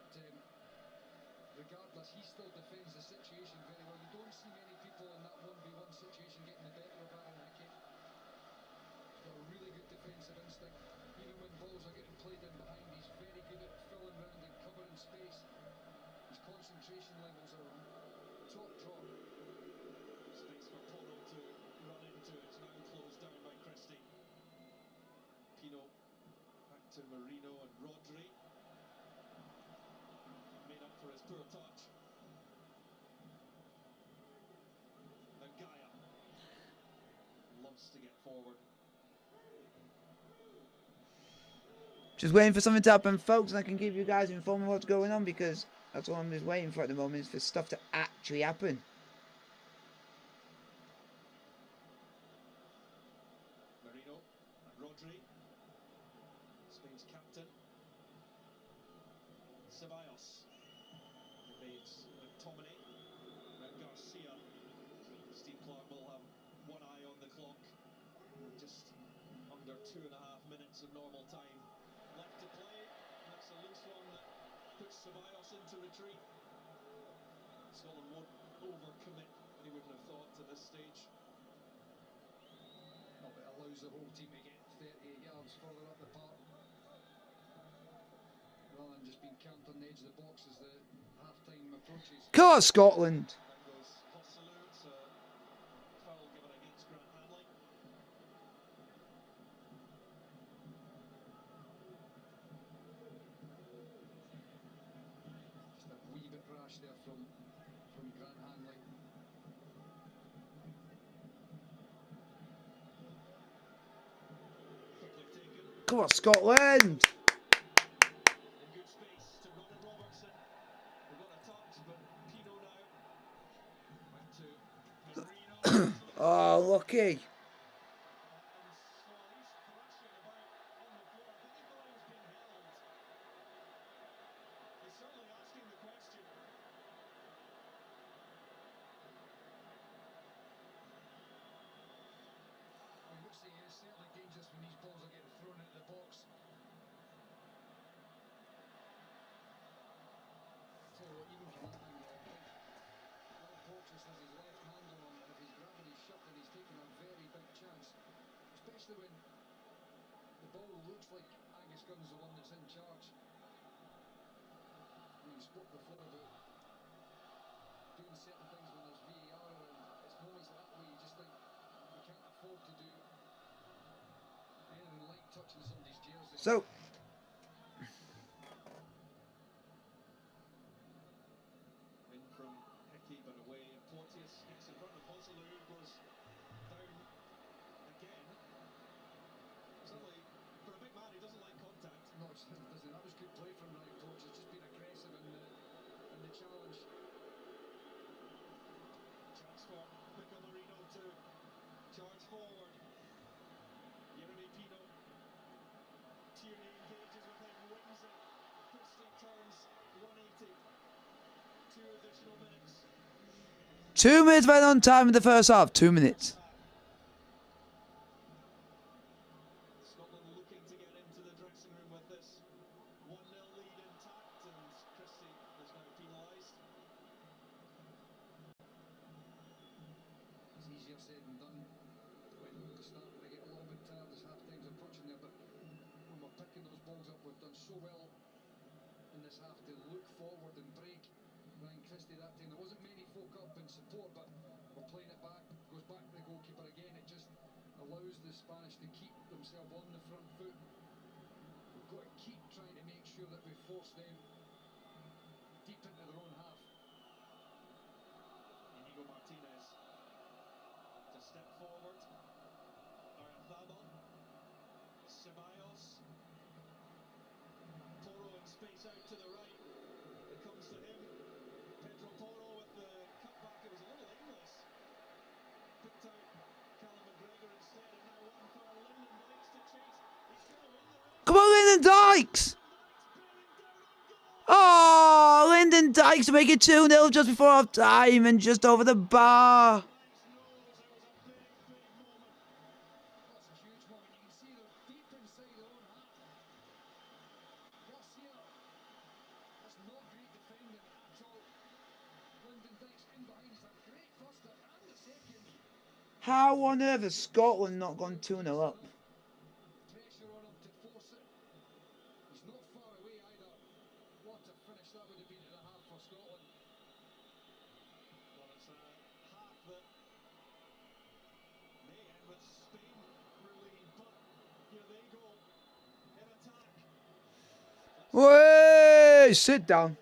regardless, he still defends the situation very well. You don't see many people in that 1v1 situation getting the better of Aaron Hickey. He's got a really good defensive instinct. Even when balls are getting played in behind, he's very good at filling round and covering space. His concentration levels are top draw. Space for Pono to run into. It's now closed down by Christie. Pino back to Marino and Rodri. Made up for his poor touch. And Gaia loves to get forward. Just waiting for something to happen, folks, and I can keep you guys informed of what's going on, because that's all I'm just waiting for at the moment, is for stuff to actually happen. Marino and Rodri. Spain's captain. Ceballos. Evades McTominay. And Garcia. Steve Clark will have one eye on the clock. We're just under 2.5 minutes of normal time left to play. That's a loose one that puts Ceballos into retreat. Scotland won't overcommit, they wouldn't have thought to this stage. No, but it allows the whole team to get 38 yards further up the park, rather than just being camped on the edge of the box as the half-time approaches. Come on, Scotland! Down goes Hosselu. It's a foul given against Grant Hanley. Just a wee bit rash there from Grant Hanley. Quickly taken. Come on, Scotland! In good space to Ronald Robertson. We've got a touch, but Pino now. Back to Marino. Oh, lucky. It's certainly dangerous when these balls are getting thrown into the box. Tell you what, even from that angle, I think Will Porteous has his left hand on him, and if he's grabbing his shirt, then he's taking a very big chance. Especially when the ball looks like Angus Gunn's the one that's in charge. We spoke before about doing certain things when there's VAR around. It's moments like that where you just think you can't afford to do anything like touching somebody's jersey. So, In from Hickey, but away. Porteous gets in front of Hosselu, goes down again. Suddenly, for a big man, he doesn't like contact. No, it doesn't. That was good play from Ryan Porteous, just being aggressive in the challenge. Chance for Mikel Marino to charge forward. Yeremy Pino. Tierney engages with him, wins it. Christie turns 180. 2 additional minutes. 2 minutes right on time in the first half. 2 minutes. Scotland looking to get into the dressing room with this 1-0 lead intact, and Christie is now penalised. It's easier said than done when we're starting to get a little bit tired as half-time's approaching there, but when we're picking those balls up, we've done so well in this half to look forward and break. Ryan Christie that time, there wasn't many folk up in support, but we're playing it back, goes back to the goalkeeper again. It just allows the Spanish to keep themselves on the front foot. We've got to keep trying to make sure that we force them deep into their own half. Inigo Martinez to Ceballos. Porro in space out to the right. It comes to him. Pedro Porro with the cutback. It was a little aimless. Picked out Callum McGregor instead, and now one for Lyndon Dykes to chase. He's going to win the race. Come on, Lyndon Dykes! Oh, Lyndon Dykes to make it 2-0 just before half time and just over the bar. That's a huge moment. You can see they're deep inside their own half. Garcia, that's not great defending at all. Lyndon Dykes in behind is a great first and the second. How on earth has Scotland not gone 2-0 up? Pressure on him to force it. He's not far away either. What a finish that would have been to the half for Scotland. Well, it's a half that may end with Spain relieved, but here they go in attack. Way, sit down.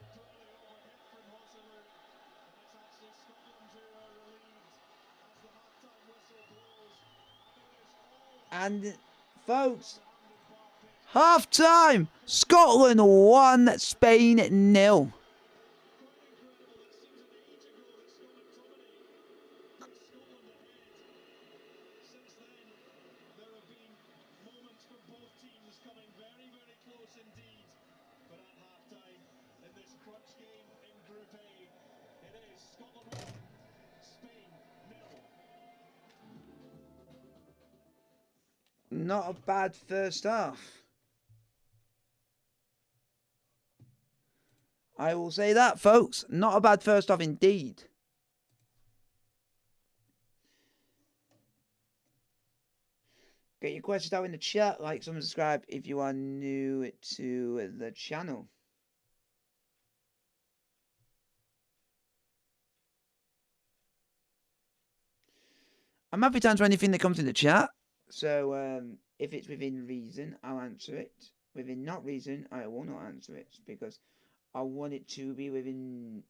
And folks, half time, Scotland 1, Spain 0. Since then, there have been moments for both teams coming very, very close indeed. But at half-time, in this crunch game in Group A, it is Scotland 1, Spain 0. Not a bad first half. I will say that, folks. Not a bad first half indeed. Get your questions out in the chat, like, subscribe if you are new to the channel. I'm happy to answer anything that comes in the chat. So, if it's within reason, I'll answer it. Within not reason, I will not answer it because I want it to be within.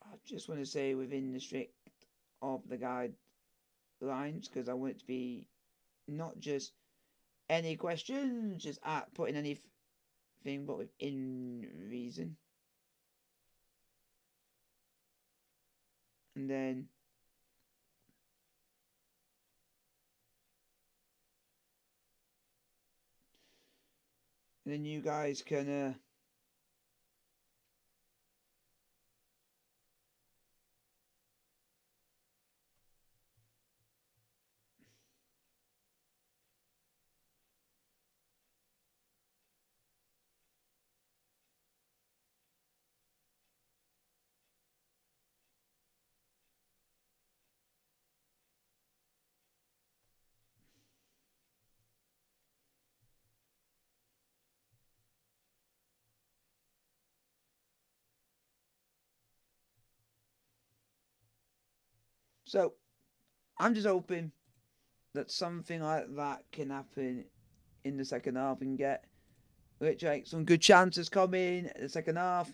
I just want to say within the strict of the guidelines because I want it to be not just any questions, just putting anything, but within reason. And then you guys can so I'm just hoping that something like that can happen in the second half and get like some good chances coming in the second half.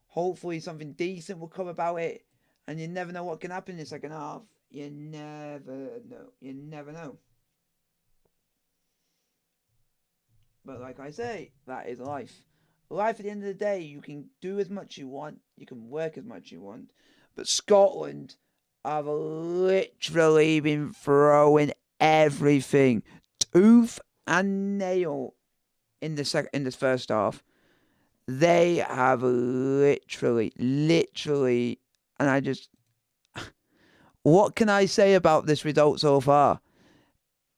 Hopefully something decent will come about it. And you never know what can happen in the second half. You never know. You never know. But like I say, that is life. Life at the end of the day, you can do as much you want. You can work as much you want. But Scotland have literally been throwing everything tooth and nail in this first half. They have literally, and I just, what can I say about this result so far?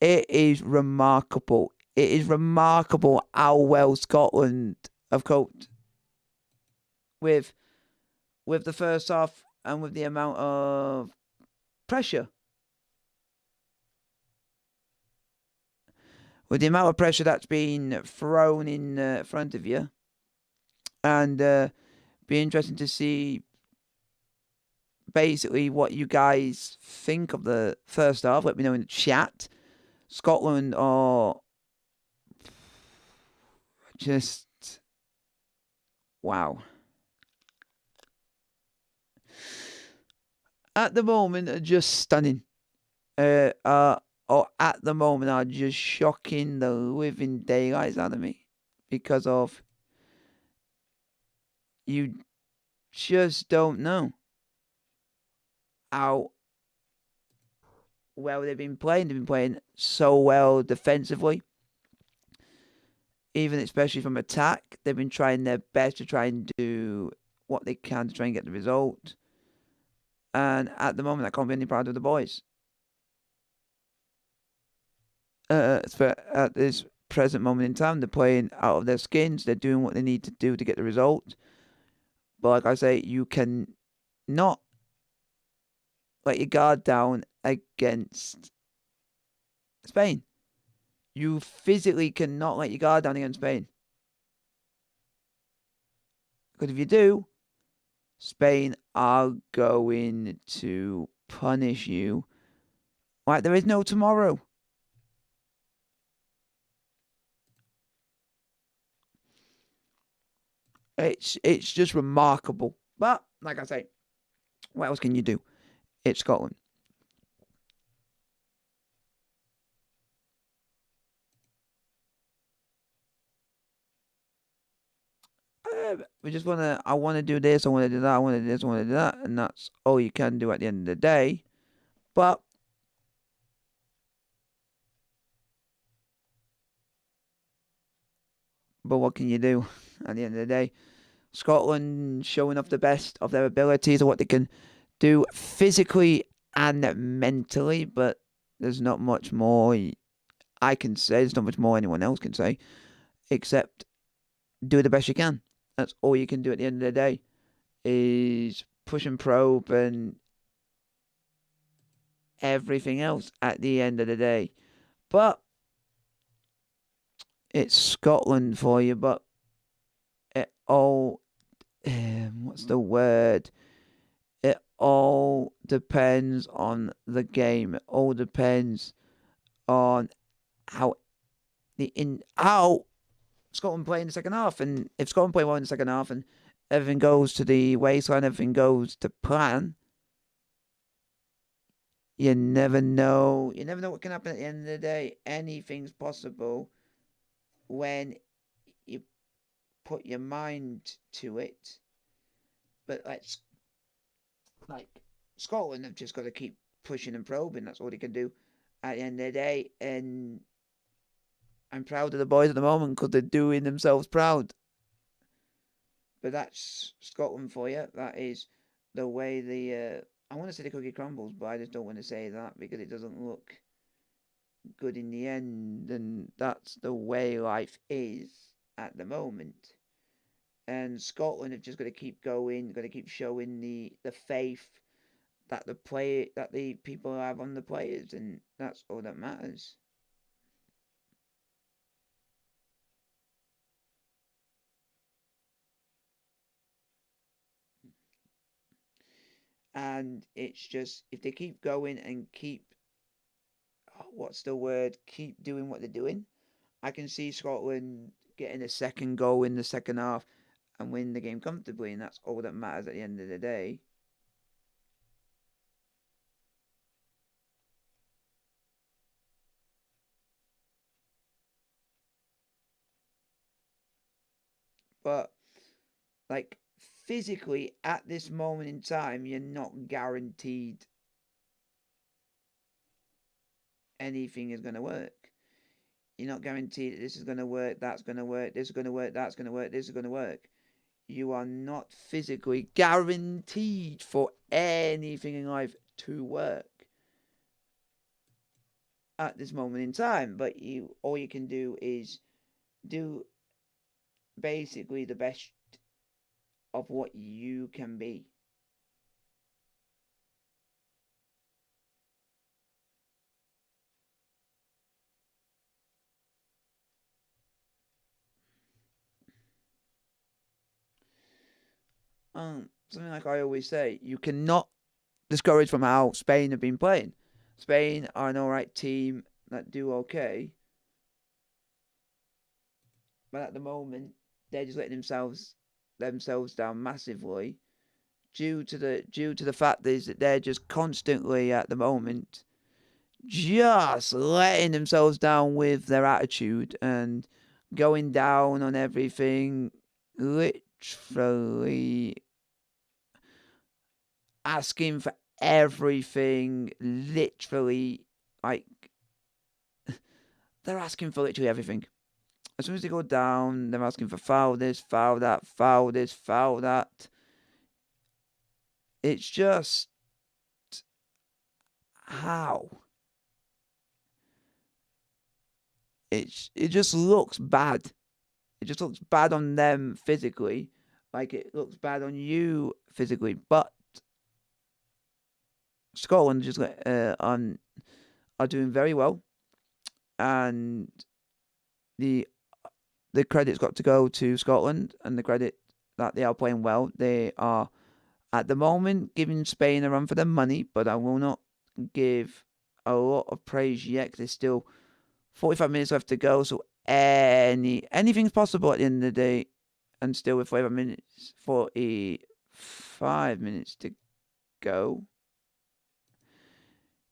It is remarkable. It is remarkable how well Scotland have coped with the first half and with the amount of pressure. With the amount of pressure that's been thrown in front of you. And be interesting to see basically what you guys think of the first half. Let me know in the chat. Scotland are just wow. at the moment are just stunning. Or at the moment are just shocking the living daylights out of me because of you just don't know how well they've been playing. They've been playing so well defensively, even especially from attack. They've been trying their best to try and do what they can to try and get the result. And at the moment, I can't be any prouder of the boys. At this present moment in time, they're playing out of their skins. They're doing what they need to do to get the result. But like I say, you can not let your guard down against Spain. You physically cannot let your guard down against Spain. Because if you do, Spain are going to punish you like there is no tomorrow. It's just remarkable. But like I say, what else can you do? It's Scotland. We just wanna. I want to do this. I want to do that. I want to do this. I want to do that, and that's all you can do at the end of the day. But what can you do at the end of the day? Scotland showing off the best of their abilities or what they can do physically and mentally, but there's not much more I can say. There's not much more anyone else can say, except do the best you can. That's all you can do at the end of the day, is push and probe and everything else at the end of the day. But it's Scotland for you, but it all, what's the word? It all depends on the game. It all depends on how how Scotland play in the second half. And if Scotland play well in the second half and everything goes to the waistline, everything goes to plan, you never know. You never know what can happen at the end of the day. Anything's possible when you put your mind to it. But like Scotland have just got to keep pushing and probing. That's all they can do at the end of the day. And I'm proud of the boys at the moment because they're doing themselves proud. But that's Scotland for you. That is the way I want to say the cookie crumbles, but I just don't want to say that because it doesn't look good in the end. And that's the way life is at the moment. And Scotland have just got to keep going, got to keep showing the faith that the people have on the players, and that's all that matters. And it's just if they keep going and keep what's the word? Keep doing what they're doing. I can see Scotland getting a second goal in the second half and win the game comfortably, and that's all that matters at the end of the day. But like physically at this moment in time, you're not guaranteed anything is going to work. You're not guaranteed that this is going to work, that's going to work, this is going to work, that's going to work, this is going to work. You are not physically guaranteed for anything in life to work at this moment in time. But all you can do is do basically the best of what you can be. Something like I always say, you cannot discourage from how Spain have been playing. Spain are an alright team that do okay, but at the moment they're just letting themselves down massively due to the fact is that they're just constantly at the moment just letting themselves down with their attitude and going down on everything, literally asking for everything, literally, like, they're asking for literally everything. As soon as they go down, they're asking for foul this, foul that, foul this, foul that. It's just, how? It just looks bad. It just looks bad on them physically, like it looks bad on you physically. But Scotland just are doing very well, and the credit's got to go to Scotland, and the credit that they are playing well. They are at the moment giving Spain a run for their money, but I will not give a lot of praise yet. 'Cause there's still 45 minutes left to go, so anything's possible at the end of the day. And still with 45 minutes to go,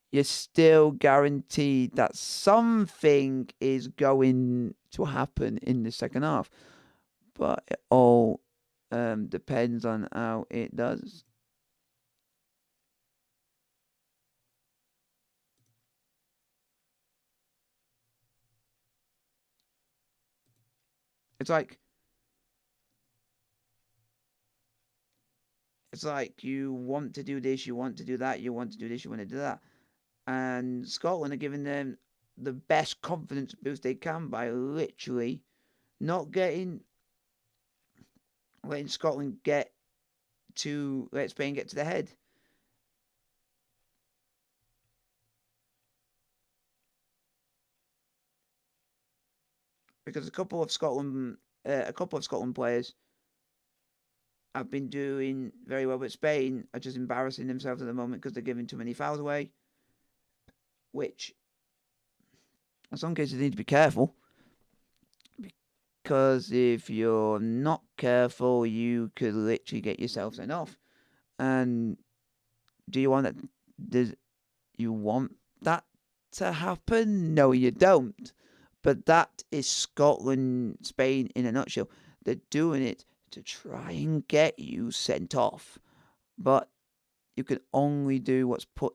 you're still guaranteed that something is going to happen in the second half. But it all depends on how it does. It's like you want to do this, you want to do that, you want to do this, you want to do that. And Scotland are giving them the best confidence boost they can by literally not letting Scotland let Spain get to the head. Because a couple of Scotland players have been doing very well, but Spain are just embarrassing themselves at the moment because they're giving too many fouls away, which in some cases they need to be careful, because if you're not careful, you could literally get yourself sent off. And do you want that? Does you want that to happen? No, you don't. But that is Scotland, Spain in a nutshell. They're doing it to try and get you sent off. But you can only do what's put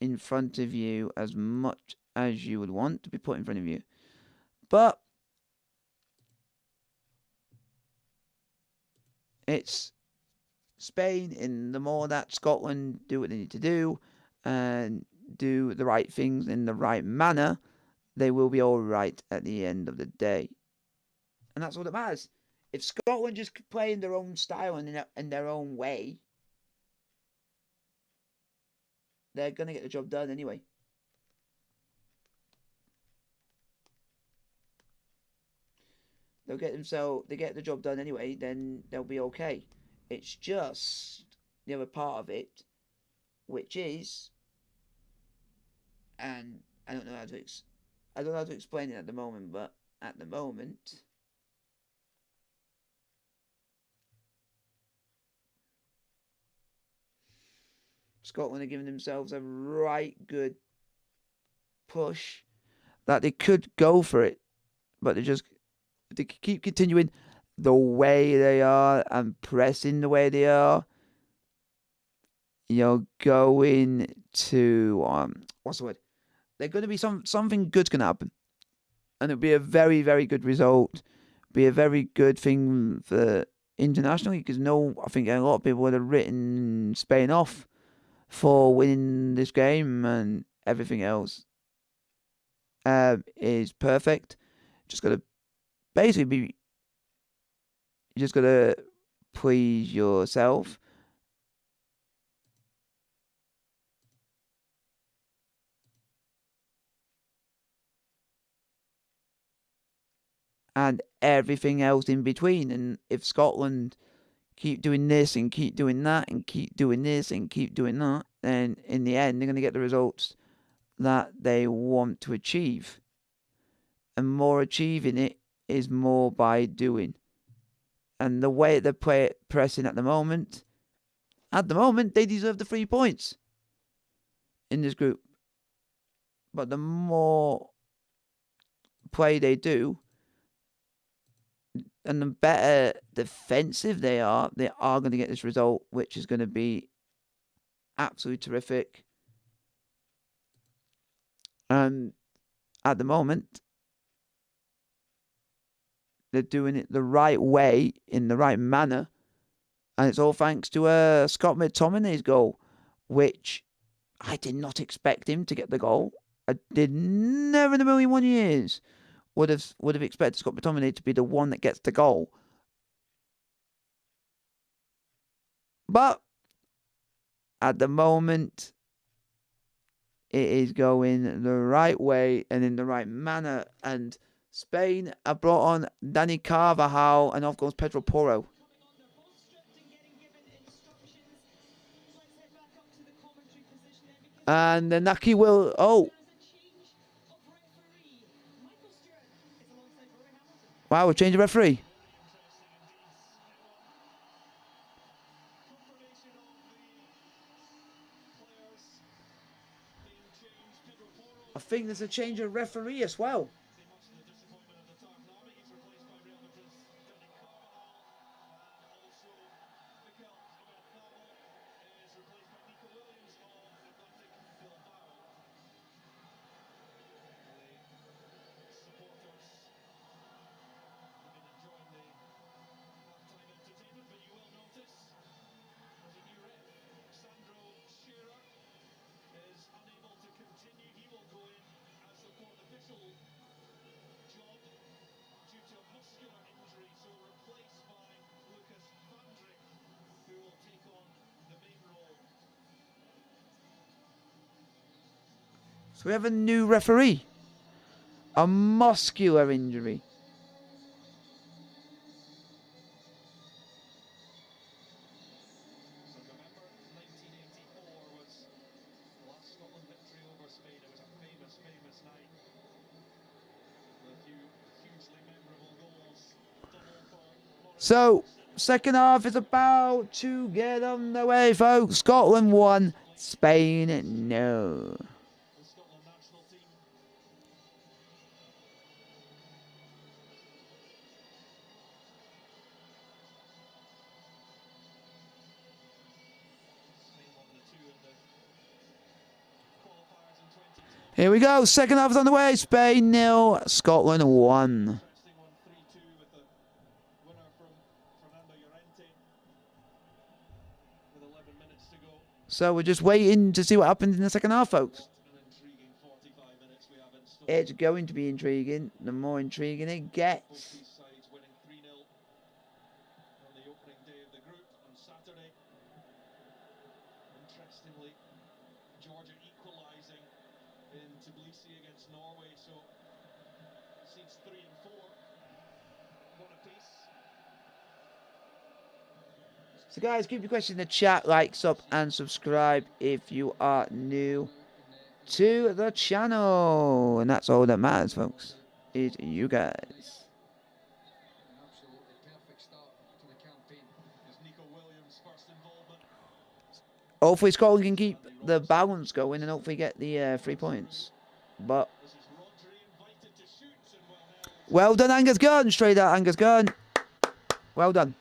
in front of you as much as you would want to be put in front of you. But it's Spain, and the more that Scotland do what they need to do and do the right things in the right manner, they will be all right at the end of the day. And that's all that matters. If Scotland just play in their own style and in their own way, they're going to get the job done anyway. They get the job done anyway, then they'll be okay. It's just the other part of it, which is, and I don't know how to explain it at the moment, but at the moment, Scotland are giving themselves a right good push that they could go for it, but they keep continuing the way they are and pressing the way they are. You're going to what's the word? They're going to be something good's going to happen, and it'll be a very, very good result. Be a very good thing for internationally, because I think a lot of people would have written Spain off for winning this game, and everything else is perfect. Just gotta basically be. You just gotta please yourself. And everything else in between. And if Scotland keep doing this and keep doing that and keep doing this and keep doing that, then in the end they're going to get the results that they want to achieve. And more achieving it is more by doing. And the way they're pressing at the moment, at the moment, they deserve the 3 points in this group. But the more play they do, and the better defensive they are going to get this result, which is going to be absolutely terrific. And at the moment, they're doing it the right way, in the right manner. And it's all thanks to Scott McTominay's goal, which I did not expect him to get the goal. I did never in a million 1 years would have expected Scott McTominay to be the one that gets the goal. But at the moment, it is going the right way and in the right manner. And Spain have brought on Dani Carvajal and of course Pedro Porro. And the Naki will... Oh. Wow, we've changed the referee. I think there's a change of referee as well. So we have a new referee. A muscular injury. So, second half is about to get underway, folks. Scotland 1, Spain no. Here we go. Second half is on the way. Spain 0, Scotland 1. So we're just waiting to see what happens in the second half, folks. It's going to be intriguing. The more intriguing it gets. So guys, keep your questions in the chat, like, sub and subscribe if you are new to the channel. And that's all that matters, folks, is you guys. Hopefully Scotland can keep the balance going and hopefully get the 3 points. But well done, Angus Gunn. Straight out, Angus Gunn. Well done.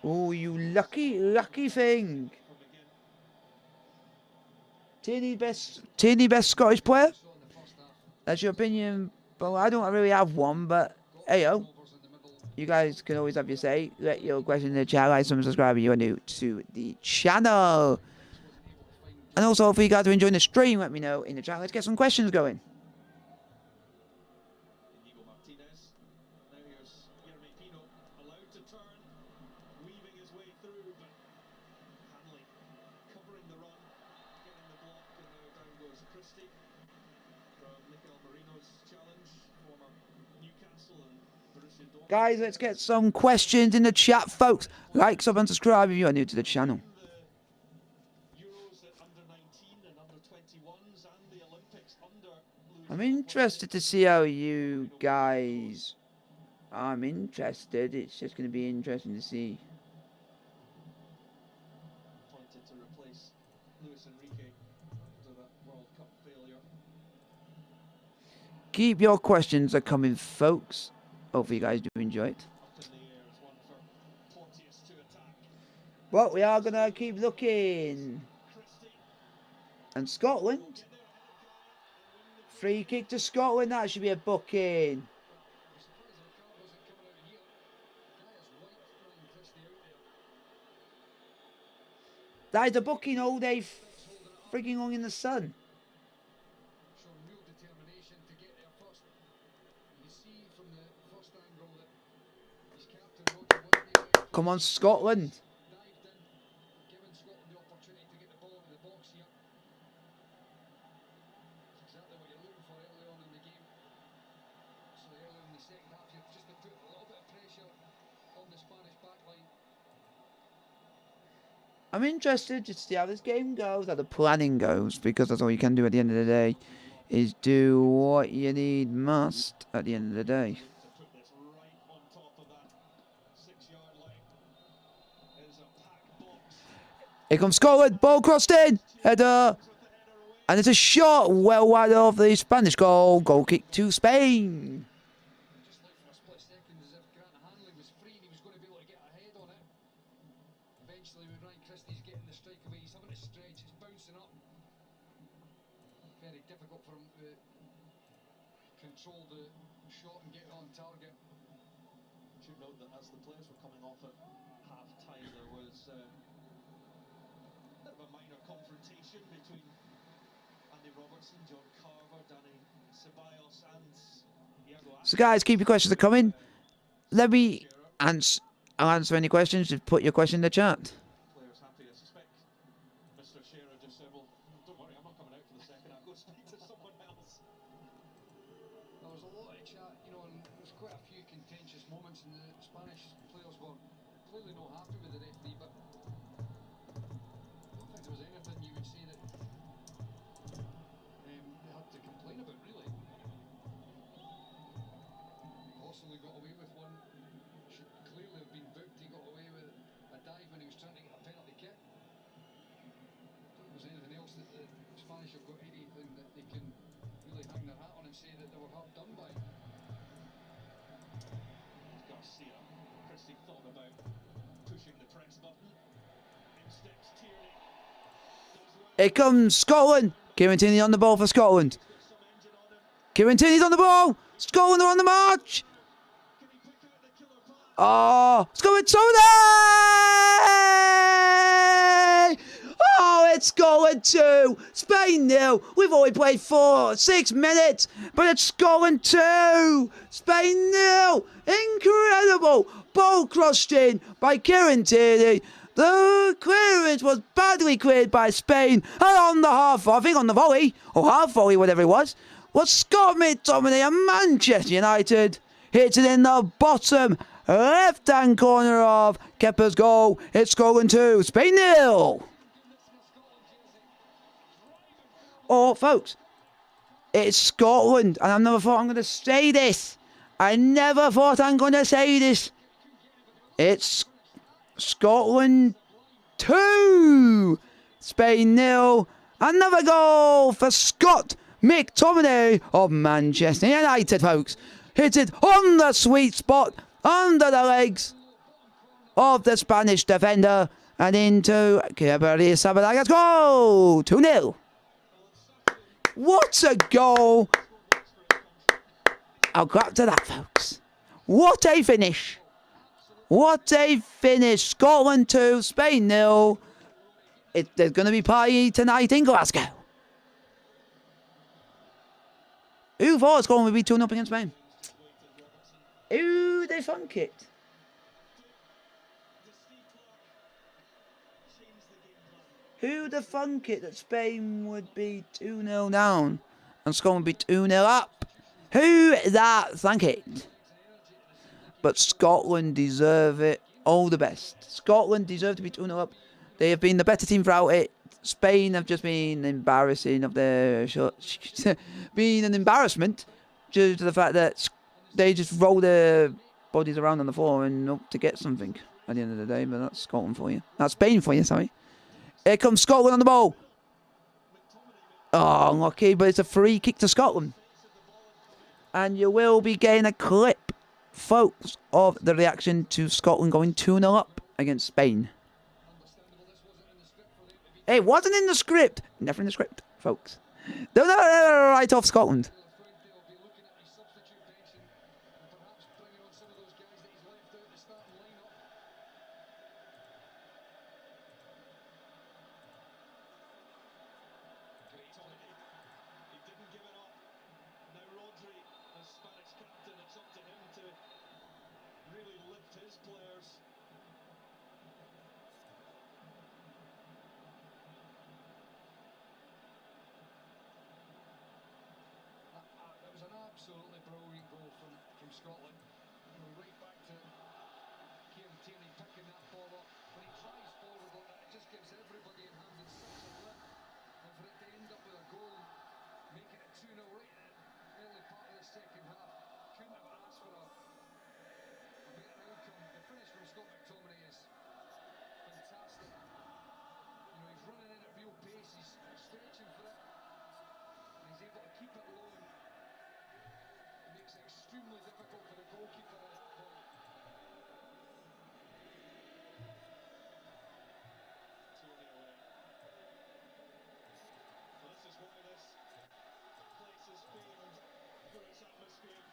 Oh, you lucky thing. Tierney best Scottish player? That's your opinion? Well, I don't really have one, but hey, you guys can always have your say. Let your question in the chat. Like, subscribe if you are new to the channel. And also, if you guys are enjoying the stream, let me know in the chat. Let's get some questions going. Inigo Martinez. Now here's Jeremy Pino allowed to turn, weaving his way through, but Hanley covering the run, getting the block, and now down goes Christie from Mikel Merino's challenge, former Newcastle and Borussia Dortmund. Guys, let's get some questions in the chat, folks. Like, sub, and subscribe if you are new to the channel. The Euros at under 19 and under 21s and the Olympics under Louis I'm interested to see how you guys... I'm interested. It's just going to be interesting to see. appointed to replace Luis Enrique after that World Cup failure. Keep your questions are coming, folks. Hopefully you guys do enjoy it. Up in the air is one for Porteous to attack. But we are going to keep looking. Christie And Scotland. Free kick to Scotland. That should be a booking. That is a booking all day freaking long in the sun. Showing real determination to get there first. You see from the first angle that his captain Roger Whitney Come on, Scotland. dived in, giving Scotland the opportunity to get the ball into the box here. It's exactly what you're looking for early on in the game. So early in the second half, you've just to put a little bit of pressure on the Spanish backline. I'm interested to see how this game goes, how the planning goes, because that's all you can do at the end of the day, is do what you need must at the end of the day. to put this right on top of that 6-yard line. It is a packed box. Here comes Scotland, ball crossed in, header, and it's a shot well wide of the Spanish goal. Goal kick to Spain. Just like for a split second, as if Grant Hanley was free and he was going to be able to get ahead on it. Eventually, with Ryan Christie's getting the strike away, he's having to stretch, it's bouncing up. Very difficult for him to control the shot and get it on target. Should note that as the players were coming off at half time, there was a bit of a minor confrontation between Andy Robertson, John Carver, Danny Ceballos, and Iago So guys, keep your questions coming. Let me answer. I'll answer any questions. Just put your question in the chat. players happy. I suspect Mr. Shearer just said, well, don't worry, I'm not coming out for the second. I'll go speak to someone else. There was a lot of chat, you know, and there was quite a few contentious moments, and the Spanish players were clearly not happy with the referee, but I don't think there was anything you would say that they had to complain about, really. Possibly got away with one, should clearly have been booked. He got away with a dive when he was trying to get a penalty kick. I don't think there's anything else that the Spanish have got anything that they can really hang their hat on and say that they were hard done by. Garcia. Christie thought about pushing the press button. In steps Tierney. Here comes Scotland. Kieran Tierney on the ball for Scotland. Some engine on him. Kieran Tierney's on the ball. Scotland are on the march. Can he pick out the killer pass? Oh, Scotland, Tony! Oh, it's Scotland 2, Spain 0. We've only played 6 minutes, but it's Scotland 2, Spain 0. Incredible. Ball crossed in by Kieran Tierney. The clearance was badly cleared by Spain, and on the I think on the volley, or half volley, whatever it was Scott McTominay and Manchester United. Hits it in the bottom left-hand corner of Kepa's goal. It's Scotland 2, Spain 0. Oh, folks, it's Scotland, and I never thought I'm going to say this. I never thought I'm going to say this. It's Scotland 2, Spain 0. Another goal for Scott McTominay of Manchester United, folks. Hits it on the sweet spot, under the legs of the Spanish defender, and into Gabriel Sabalaga's goal. 2-0. What a goal. I'll clap to that, folks. What a finish. What a finish. Scotland 2, Spain 0. There's going to be party tonight in Glasgow. Who thought Scotland would be 2-0 against Spain? Who they thunk it? Who the thunk it that Spain would be 2-0 down and Scotland would be 2-0 up? Who that thunk it? But Scotland deserve it all the best. Scotland deserve to be 2-0 up. They have been the better team throughout it. Spain have just been embarrassing of their been an embarrassment due to the fact that they just roll their bodies around on the floor and hope to get something at the end of the day. But that's Scotland for you. That's Spain for you, sorry. Here comes Scotland on the ball. Oh, unlucky, but it's a free kick to Scotland. And you will be getting a clip, folks, of the reaction to Scotland going 2-0 up against Spain. It wasn't in the script. Never in the script, folks. Don't write off Scotland. Absolutely brilliant goal from Scotland. Right back to Kieran Tierney picking that ball up. When he tries forward on it, it just gives everybody in hand and such a lift. And for it to end up with a goal, making it 2-0 right in the early part of the second half, couldn't have asked for a better outcome. The finish from Scott McTominay is fantastic. He's running in at real pace, he's stretching for it, and he's able to keep it low. Makes it extremely difficult for the goalkeeper at that point. Tierney away. Well, this is why this place is famed for its atmosphere.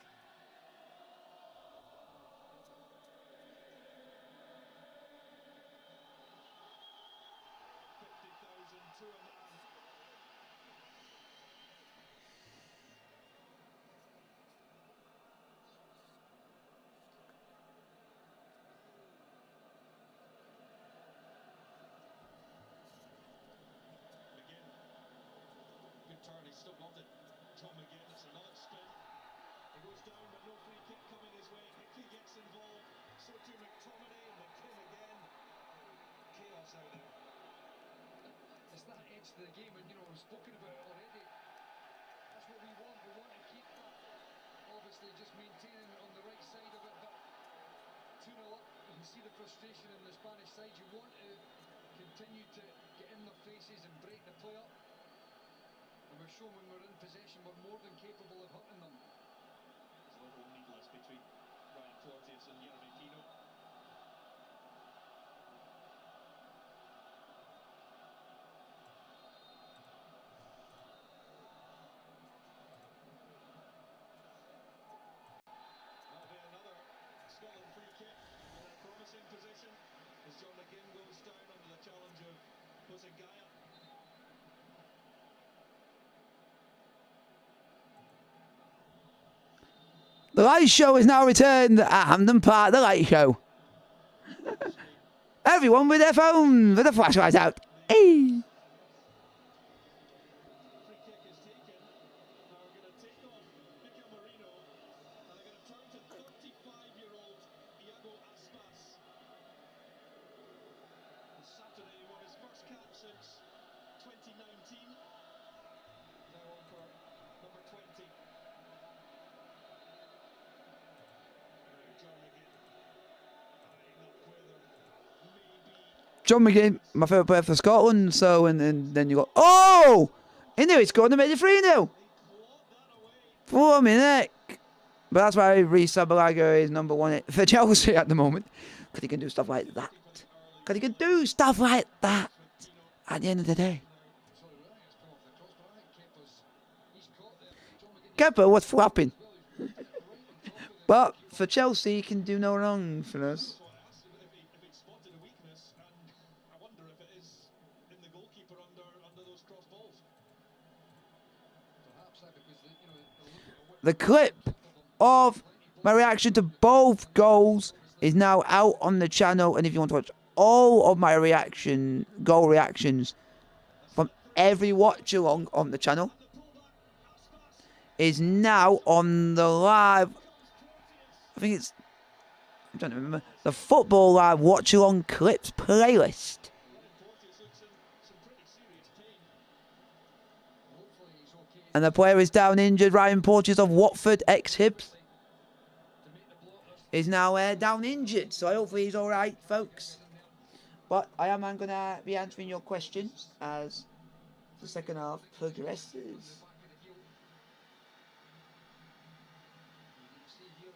50,000 to a man. Turn, he's still got it. Tom again, it's an odd spin. He goes down, but no free kick coming his way. Hickey gets involved. So to McTominay, and McKinn again. Chaos out there. It's that edge to the game, and we've spoken about it already. That's what we want. We want to keep that. Obviously, just maintaining it on the right side of it, but 2-0 up. You can see the frustration in the Spanish side. You want to continue to get in their faces and break the play up. And we've shown when we're in possession, we're more than capable of hurting them. There's a little needless between Ryan Porteous and Jeremy Pino. That'll be another Scotland free kick in a promising position as John McGinn goes down under the challenge of Jose Gaya. The light show is now returned at Hampden Park, the light show. Everyone with their phone, with the flashlight out. Hey. Free kick is taken. Now we're going to take on Mikel Merino, and they're going to turn to 35-year-old Iago Aspas. On Saturday, he won his first cap since 2019. Now on for number 20. John McGinn, my favourite player for Scotland. So, and then you got, oh! He knew he scored and made it 3-0. For a minute. But that's why Reece Sabalaga is number one for Chelsea at the moment. Because he can do stuff like that. Because he can do stuff like that at the end of the day. Kepa was flapping. But for Chelsea, he can do no wrong for us. the clip of my reaction to both goals is now out on the channel, and if you want to watch all of my goal reactions from every watch along on the channel, is now on the live, I think it's, I'm trying to remember, the Football Live Watch Along Clips playlist. And the player is down injured. Ryan Porteous of Watford, ex-Hibs, is now down injured. So hopefully he's alright, folks. But I am going to be answering your questions as the second half progresses.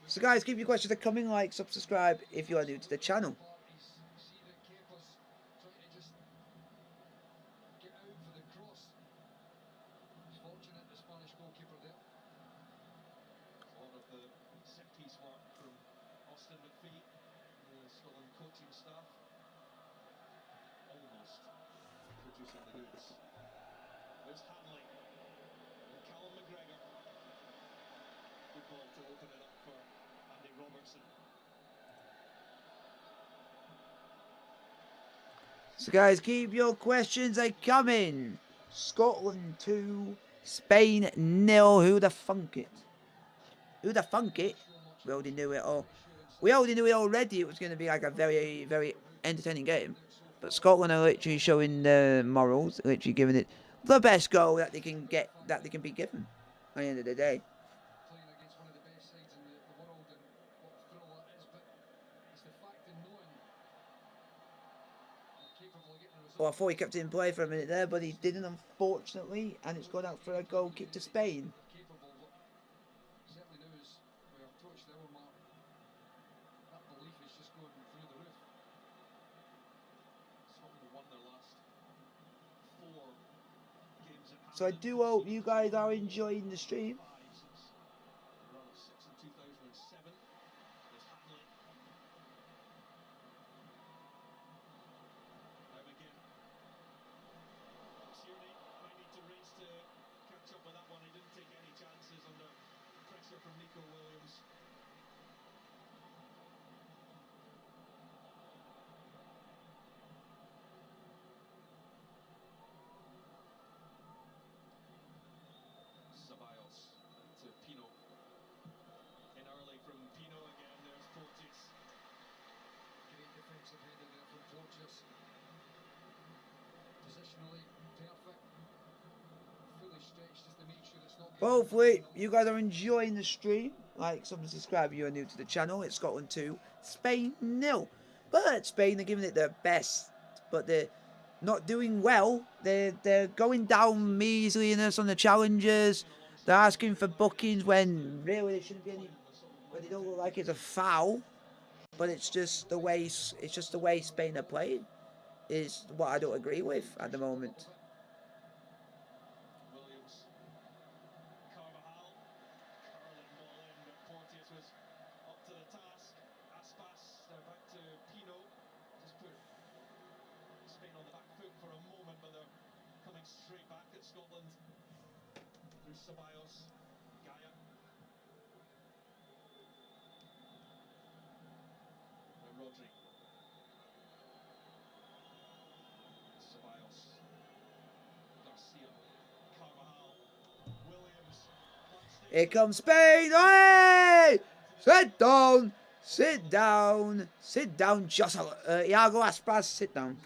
So guys, keep your questions coming. Like, subscribe if you are new to the channel. So guys, keep your questions coming. Scotland 2, Spain 0. Who the funk it? Who the funk it? We already knew it all. We already knew it already. It was going to be like a very, very entertaining game. But Scotland are literally showing the morals, literally giving it the best goal that they can get, that they can be given at the end of the day. Well, I thought he kept it in play for a minute there, but he didn't, unfortunately, and it's gone out for a goal kick to Spain. So I do hope you guys are enjoying the stream. Hopefully you guys are enjoying the stream. Like, subscribe if you are new to the channel. It's Scotland 2, Spain 0. But Spain are giving it their best, but they're not doing well. They're going down measly in us on the challenges. They're asking for bookings when really there shouldn't be any. But they don't look like it's a foul. But it's just the way Spain are playing is what I don't agree with at the moment. Here comes Spain! Hey! Sit down! Sit down! Sit down, Josel. Iago Aspas, sit down.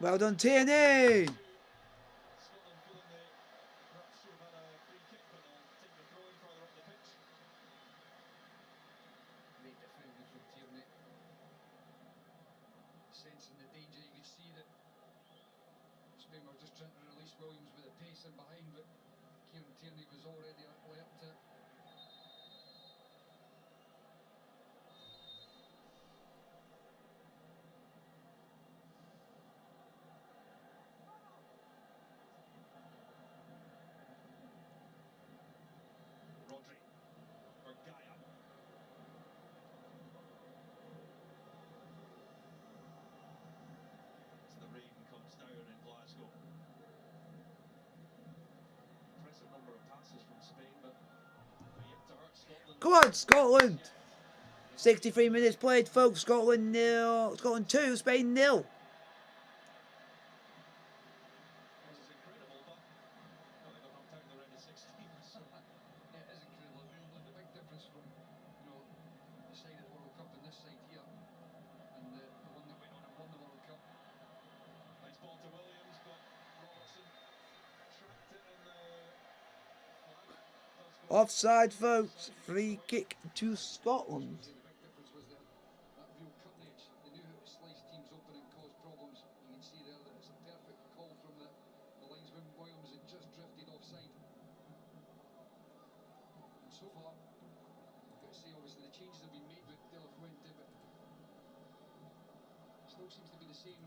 Well done, Tierney! could see that Spain were just trying to release Williams with the pace in behind, but Kieran Tierney was already alert to it. Rodri for Gaia. As the rain comes down in Glasgow. Impressive number of passes from Spain, but yet to hurt Scotland. Come on, Scotland! 63 minutes played, folks. Scotland 0. Scotland 2, Spain 0. This is incredible, but well, they got knocked out in the round of 16. So. Yeah, it is incredible. I mean, the big difference from, the side at the World Cup and this side here, and the one that went on and won the World Cup. Nice ball to Williams, but Robertson tracked it and the flag does go. Offside, folks. Free kick to Scotland. The big difference was that real cutting edge. They knew how to slice teams open and cause problems. You can see there that it's a perfect call from the linesman. Williams had just drifted offside. And so far, I've got to say, obviously, the changes have been made with De La Fuente, but still seems to be the same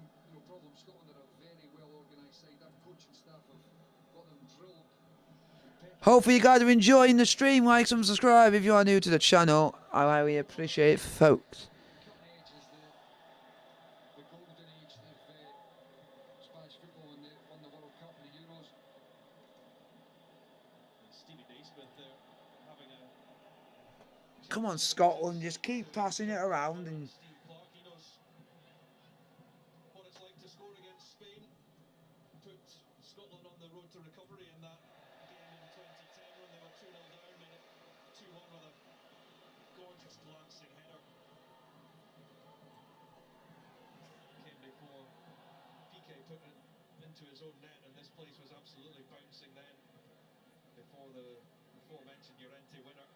problem. Scotland are a very well organised side. That coaching staff have got them drilled. Hopefully you guys are enjoying the stream. Like and subscribe if you are new to the channel. I highly appreciate it, folks. Cutting edge is the golden age of Spanish football when they won the World Cup and the Euros. And Stevie Naismith there having a. Come on, Scotland. Just keep passing it around. And Steve Clark, he knows what it's like to score against Spain. Put Scotland on the road to recovery in that game in 2010 when they were 2-0 down, made it 2-1 with a gorgeous glancing header. Came before PK put it into his own net, and this place was absolutely bouncing then before the aforementioned Llorente winner.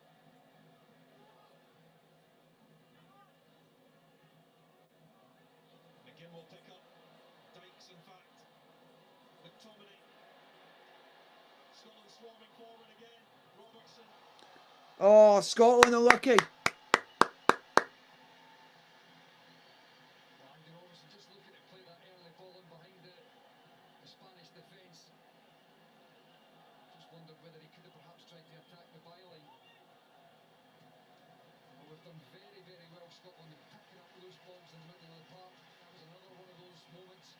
McGinn will pick up. Dykes, in fact. McTominay. Scotland swarming forward again. Robertson. oh, Scotland are lucky. Andy Robertson just looking to play that early ball in behind the Spanish defence. Just wondered whether he could have perhaps tried to attack the byline. Well, we've done very, very well, Scotland, in picking up loose balls in the middle of the park. That was another one of those moments.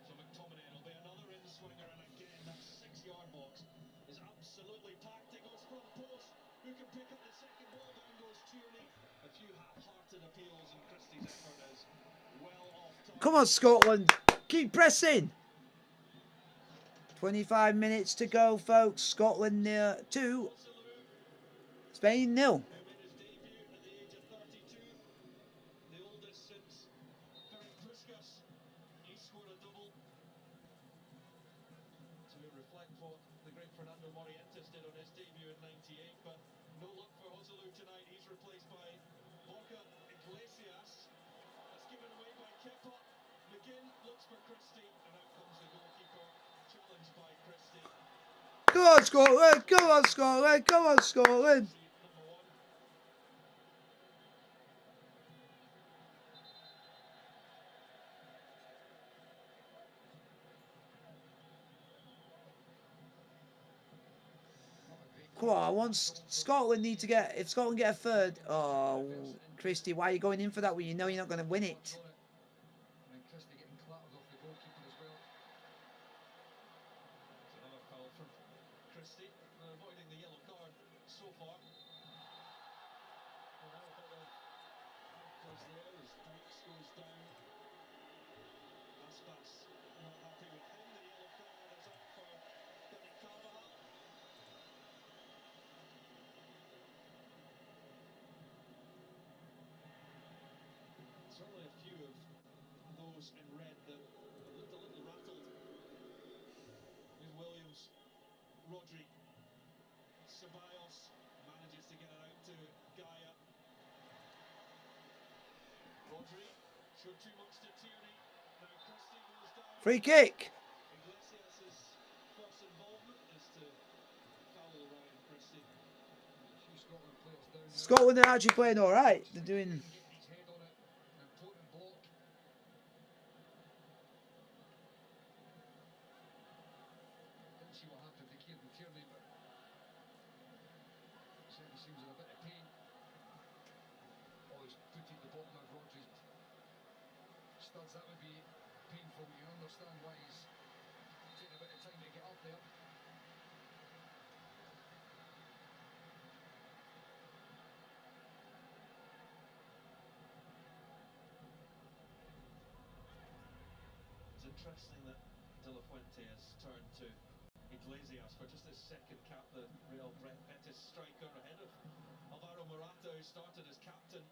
So McTominay, it'll be another in-swinger, and again, that 6-yard box is absolutely packed. It goes front post. Who can pick up the second ball? Down goes Tierney. A few half-hearted appeals, and Christie's effort is well off target. Come on, Scotland. Keep pressing. 25 minutes to go, folks. Scotland 2. Spain 0. Who made his debut at the age of 32, the oldest since Ferenc Puskas. He scored a double to reflect what the great Fernando Morientes did on his debut in '98, but no luck for Joselu tonight. He's replaced by Borja Iglesias. That's given away by Kepa. McGinn looks for Christie, and out comes the goalkeeper, challenged by Christie. Come on, Scotland. Come on, Scotland. Come on, Scotland. Number one. Come on, once Scotland need to get, if Scotland get a third, oh, Christie, why are you going in for that when you know you're not going to win it? And Christie getting clattered off the goalkeeper as well. It's another foul from Christie, avoiding the yellow card so far. And now a bit of goes there as Dykes goes down. Aspas not happy with him. The yellow card is up for Danny Carvajal. Certainly a few of those in red that looked a little rattled. Here's Williams, Rodri, Ceballos manages to get it out to Gaia. Rodri showed too much to Tierney. Now Christie goes down. Free kick. Iglesias' first involvement is to foul Ryan Christie. A few Scotland players down there. Scotland are actually playing all right. They're doing. Getting his head on it. An important block. Didn't see what happened to Kieran Tierney, but certainly seems in a bit of pain. Oh, he's putting the bottom of Rodri's studs. That would be painful. You understand why he's taking a bit of time to get up there. It's interesting that De La Fuente has turned to Iglesias for just his second cap, the Real Betis striker, ahead of Alvaro Morata, who started as captain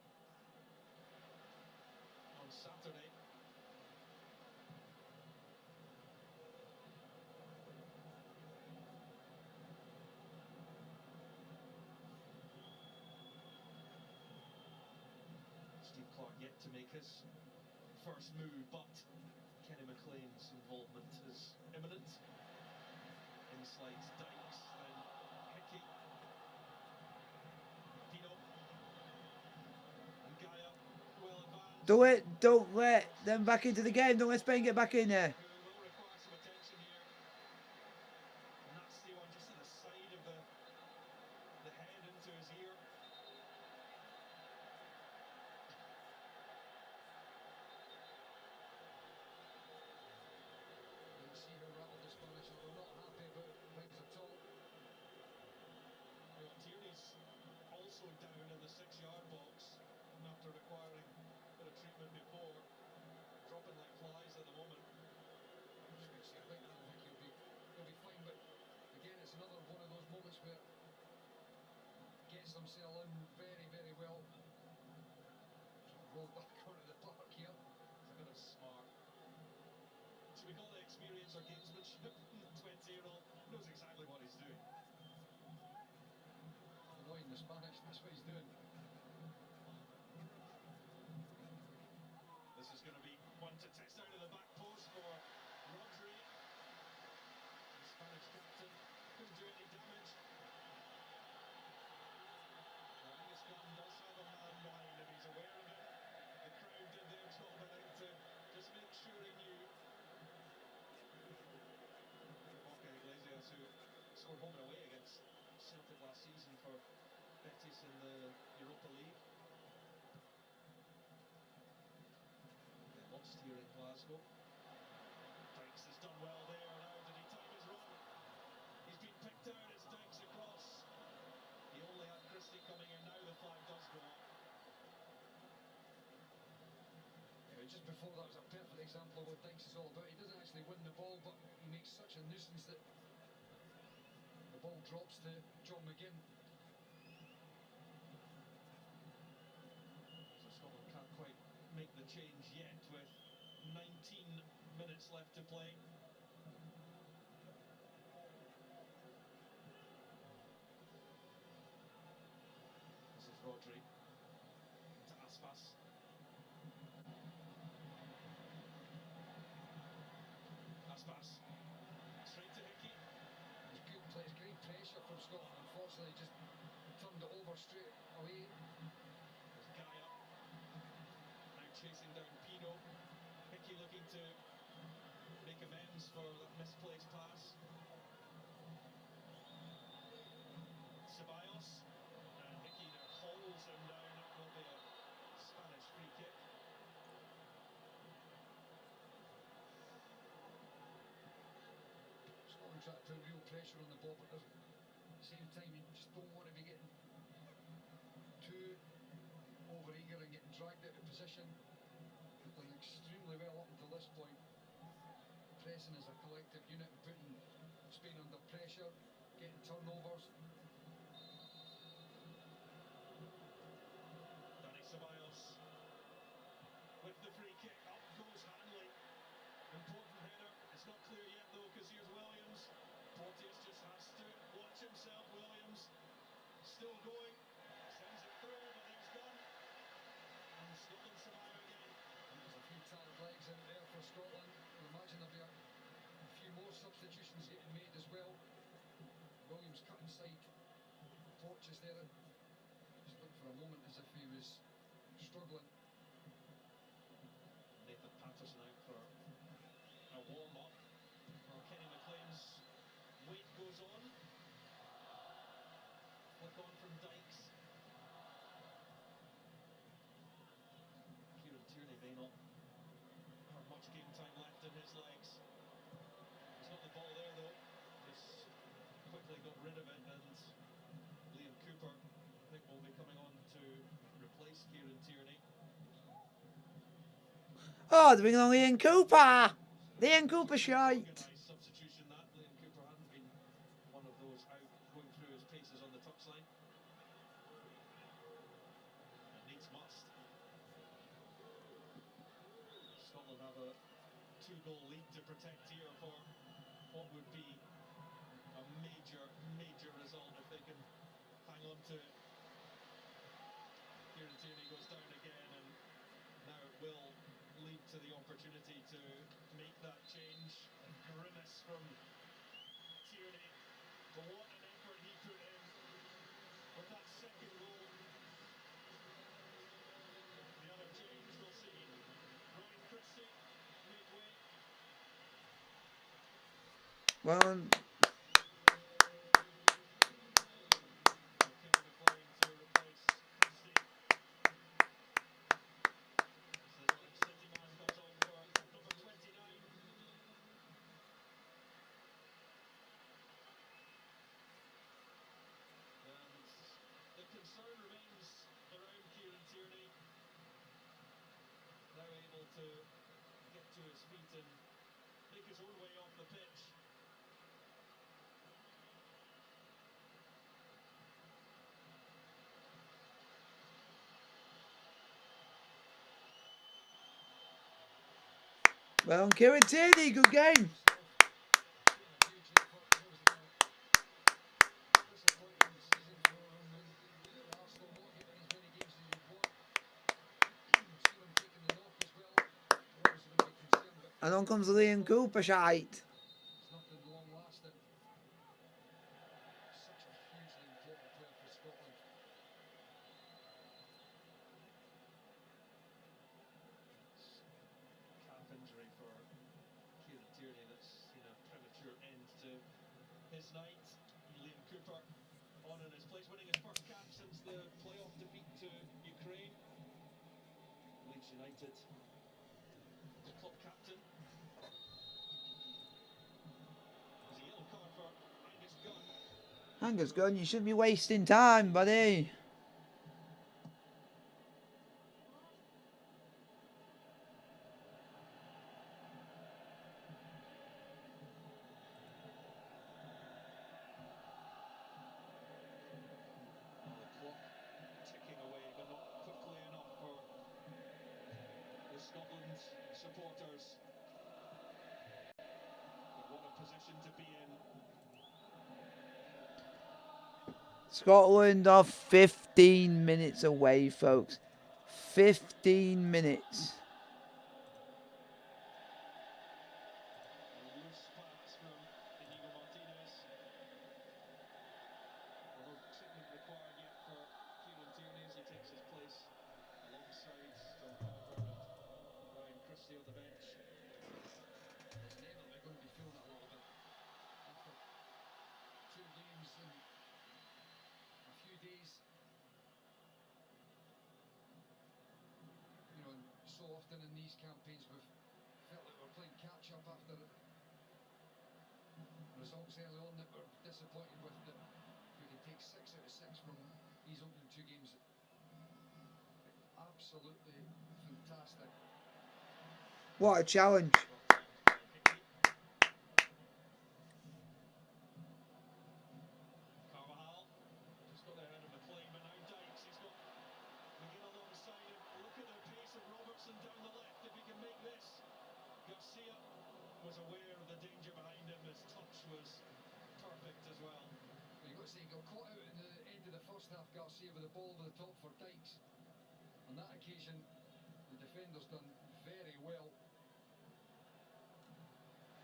on Saturday. Steve Clark yet to make his first move, but Kenny McLean's involvement is imminent. In slides Dykes, then Hickey, Pino, and Gaia well advanced. Do it. Don't let them back into the game. Don't let Spain get back in there. Who will require some attention here. Nasty one just to the side of the head into his ear. You can see how rattled the Spanish are. They're not happy about things at all. Well, Tierney's also down in the 6-yard box after requiring a bit of treatment before. Dropping like flies at the moment. I'm just going to say, I think he'll be fine, but again, it's another one of those moments where gets himself in very, very well. Roll back onto the park here. It's a bit of smart. Should we call it experience or gamesmanship? The 20-year-old knows exactly what he's doing. Annoying the Spanish, that's what he's doing. This is going to be one to test out of the back post for Rodri. The Spanish captain couldn't do any damage. Angus Gunn does have a man mind and he's aware of it. The crowd did their job, I think, to just make sure he knew. Okay, Iglesias, who scored home and away against Celtic last season for Betis in the Europa League. They lost here in Glasgow. Dykes has done well there. Now, did he time his run? He's been picked out as Dykes across. He only had Christie coming in. Now the flag does go up. Yeah, just before that was a perfect example of what Dykes is all about. He doesn't actually win the ball, but he makes such a nuisance that the ball drops to John McGinn. So Scotland can't quite make the change yet with 19 minutes left to play. This is Rodri to Aspas. Aspas straight to Hickey. It's good play, it's great pressure from Scotland. Unfortunately, just turned it over straight away. There's Gaia now chasing down Pino. Hickey looking to make amends for that misplaced pass. Ceballos and Hickey now hauls him down. That will be a Spanish free kick. Scotland try to put real pressure on the ball, but at the same time, you just don't want to be getting too over eager and getting dragged out of position. They've done extremely well up until this point. Pressing as a collective unit and putting Spain under pressure, getting turnovers. Dani Ceballos with the free kick. Up goes Hanley. Important header. It's not clear yet though, because here's Williams. Porteous just has to watch himself. Williams still going. Sends it through, but there's Gunn. And Scotland survive again. Metallic legs out there for Scotland. I imagine there'll be a few more substitutions getting made as well. Williams cut inside Porches there. Just looked for a moment as if he was struggling. Nathan Patterson out for a warm-up. Well, Kenny McLean's weight goes on. Flick on from Dykes. Kieran Tierney may not have much game time left in his legs. He's got the ball there though. Just quickly got rid of it, and Liam Cooper, I think, will be coming on to replace Kieran Tierney. Oh, they're bringing along Ian Cooper. The Ian Cooper shite. Organised substitution that. Liam Cooper hadn't been one of those out going through his paces on the touchline. And needs must. Scotland have a 2-goal lead to protect here for what would be a major result if they can hang on to it. Kieran Tierney goes down again, and now it will lead to the opportunity to make that change. A grimace from Tierney, but what an effort he put in with that second goal. The other change we'll see, Ryan Christie midway. Well, Kenny McLean to replace Christie. So the City man comes on for number 29. And the concern remains around Kieran Tierney. Now able to get to his feet and make his own way off the pitch. well, Kieran Tierney, good game. And on comes Liam Cooper shite. It's nothing long lasting. Such a hugely important player for Scotland. Calf injury for Kieran Tierney that's seen a premature end to his night. Liam Cooper on in his place, winning his first cap since the playoff defeat to Ukraine. Leeds United, the club captain. There's a yellow card for Angus Gunn. Angus Gunn, you shouldn't be wasting time, buddy. The clock ticking away, but not quickly enough for the Scotland supporters. But what a position to be in. Scotland are 15 minutes away, folks. 15 minutes. A loose pass from Inigo Martinez. Although treatment required yet for Kieran Tierney as he takes his place alongside John Carver and Ryan Christie on the bench. There's inevitably going to be feeling it a little bit after 2 games in a few days. You know, and so often in these campaigns we've felt like we're playing catch up after results early on that we're disappointed with. That if we can take 6 out of 6 from these opening 2 games, absolutely fantastic. What a challenge. Carvajal just got there ahead of McLean, but now Dykes, he's got McGinn alongside him. Look at the pace of Robertson down the left, if he can make this. Garcia was aware of the danger behind him, his touch was perfect as well. But you've got to say, he got caught out in the end of the first half, Garcia, with the ball over the top for Dykes. On that occasion, the The defender's done very well.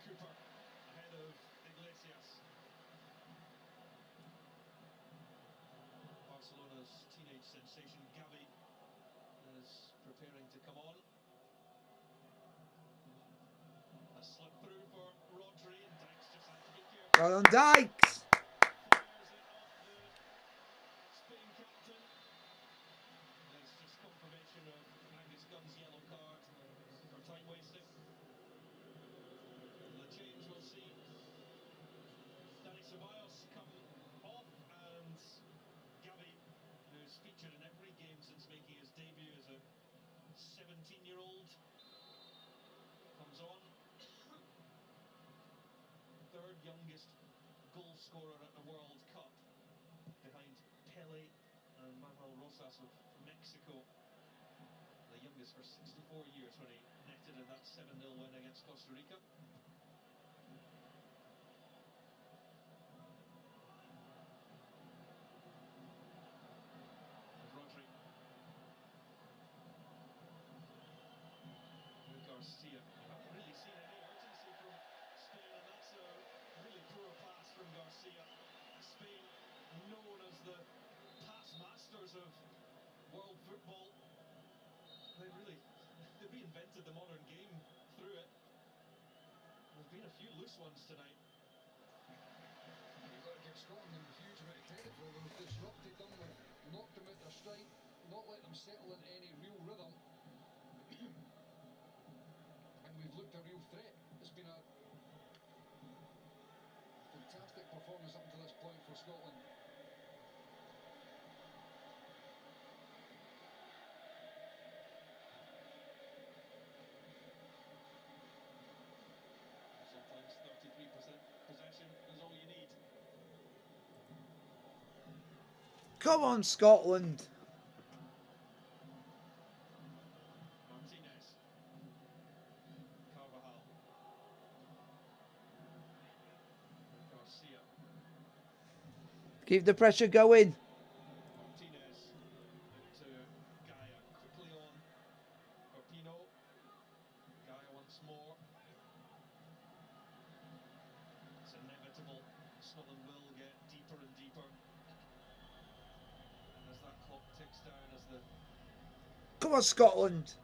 Cooper ahead of Iglesias. Barcelona's teenage sensation Gavi is preparing to come on. A slip through for Rodri, and Dykes just had to be careful. Well on Dykes. Fires it off the Spain captain. There's just confirmation of Angus Gunn's yellow card for time wasting. The change will see Dani Ceballos come off, and Gavi, who's featured in every game since making his debut as a 17-year-old, comes on. Third youngest goal scorer at the World Cup, behind Pele and Manuel Rosas of Mexico. The youngest for 64 years when he netted in that 7-0 win against Costa Rica. Rodri. Garcia. You haven't really seen any urgency from Spain, and that's a really poor pass from Garcia. Spain, known as the pass masters of world football, they reinvented the modern game through it. There's been a few loose ones tonight. You've got to give Scotland a huge amount of credit for. We've disrupted them, we've knocked them out their stride, not let them settle into any real rhythm. And we've looked a real threat. It's been a fantastic performance up to this point for Scotland. Sometimes 33% possession is all you need. Come on, Scotland. Martinez. Carvajal. Garcia. Keep the pressure going. Martinez into Gaia, quickly on for Pino. Gaia once more. It's inevitable. Scotland will get deeper and deeper. And as that clock ticks down, as the Come on, Scotland.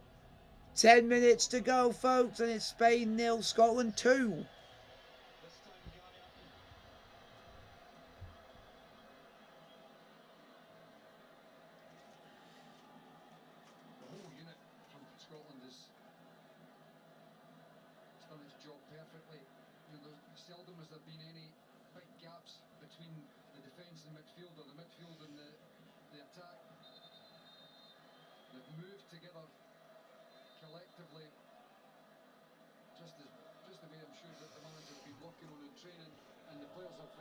10 minutes to go, folks, and it's Spain 0, Scotland 2. this time Gaia. The whole unit from Scotland has done its job perfectly. You know, seldom has there been any big gaps between the defence and midfield, or the midfield and the attack. They've moved together collectively, just the way I'm sure that the manager's been working on in training, and the players have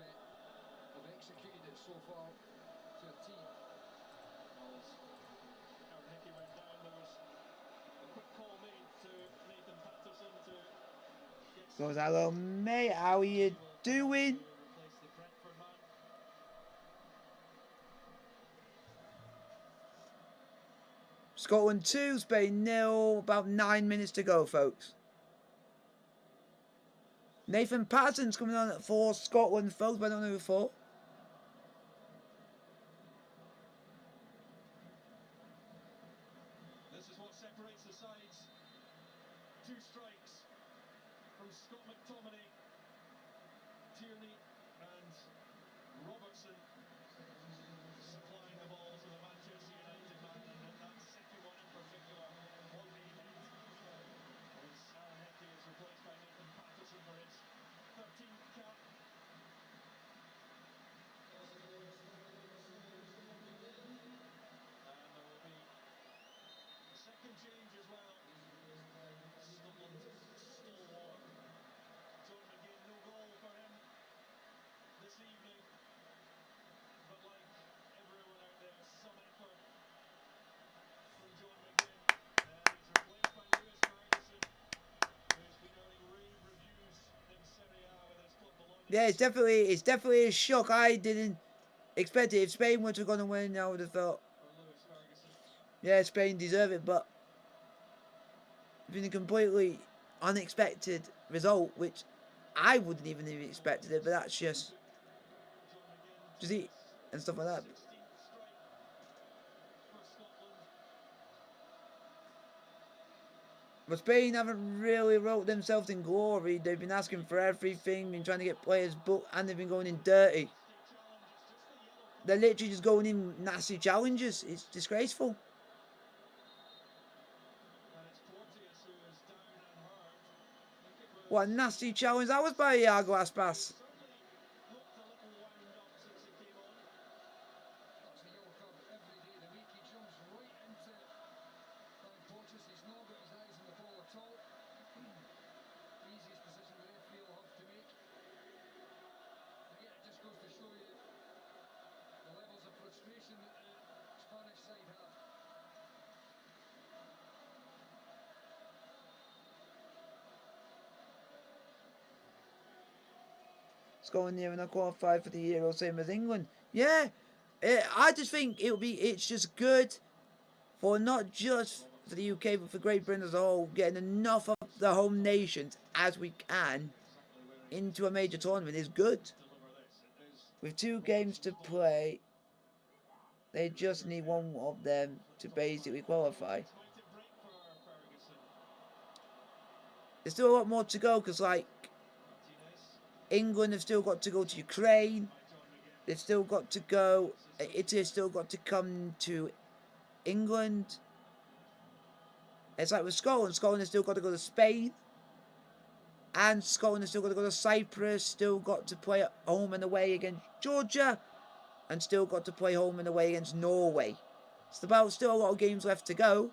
executed it so far to a T. As Aaron Hickey went down, there was a quick call made to Nathan Patterson to get Goes, hello, mate. How are you doing? to replace the Brentford man. Scotland 2, Spain 0. About 9 minutes to go, folks. Nathan Patterson's coming on for Scotland, folks, but I don't know who for. This is what separates the sides. 2 strikes from Scott McTominay, Tierney and Robertson, supplying the ball to the Manchester United man, and that second one in particular, what a hit. As Aaron Hickey is replaced by Nathan Patterson for his 13th cap. And there will be a second change as well. Scotland stalwart John McGinn, no goal for him this evening, but like everyone out there, some effort from John McGinn, and he's replaced by Lewis Ferguson, who's been earning rave reviews in Serie A with his club Bologna. Yeah, it's definitely a shock. I didn't expect it. If Spain were to go and win, I would have thought, For Lewis Ferguson. yeah, Spain deserve it, but been a completely unexpected result, which I wouldn't even have expected it, but that's just it and stuff like that. But Spain haven't really wrote themselves in glory. They've been asking for everything, been trying to get players booked, and they've been going in dirty. They're literally just going in nasty challenges. It's disgraceful. What a nasty challenge that was by Iago Aspas. Going there and not qualify for the Euro, same as England. Yeah, I just think it's just good for not just for the UK but for Great Britain as a whole, getting enough of the home nations as we can into a major tournament is good. With 2 games to play, they just need one of them to basically qualify. There's still a lot more to go because, like, England have still got to go to Ukraine. They've still got to go. Italy's still got to come to England. It's like with Scotland. Scotland has still got to go to Spain. And Scotland has still got to go to Cyprus. Still got to play at home and away against Georgia. And still got to play home and away against Norway. It's about still a lot of games left to go.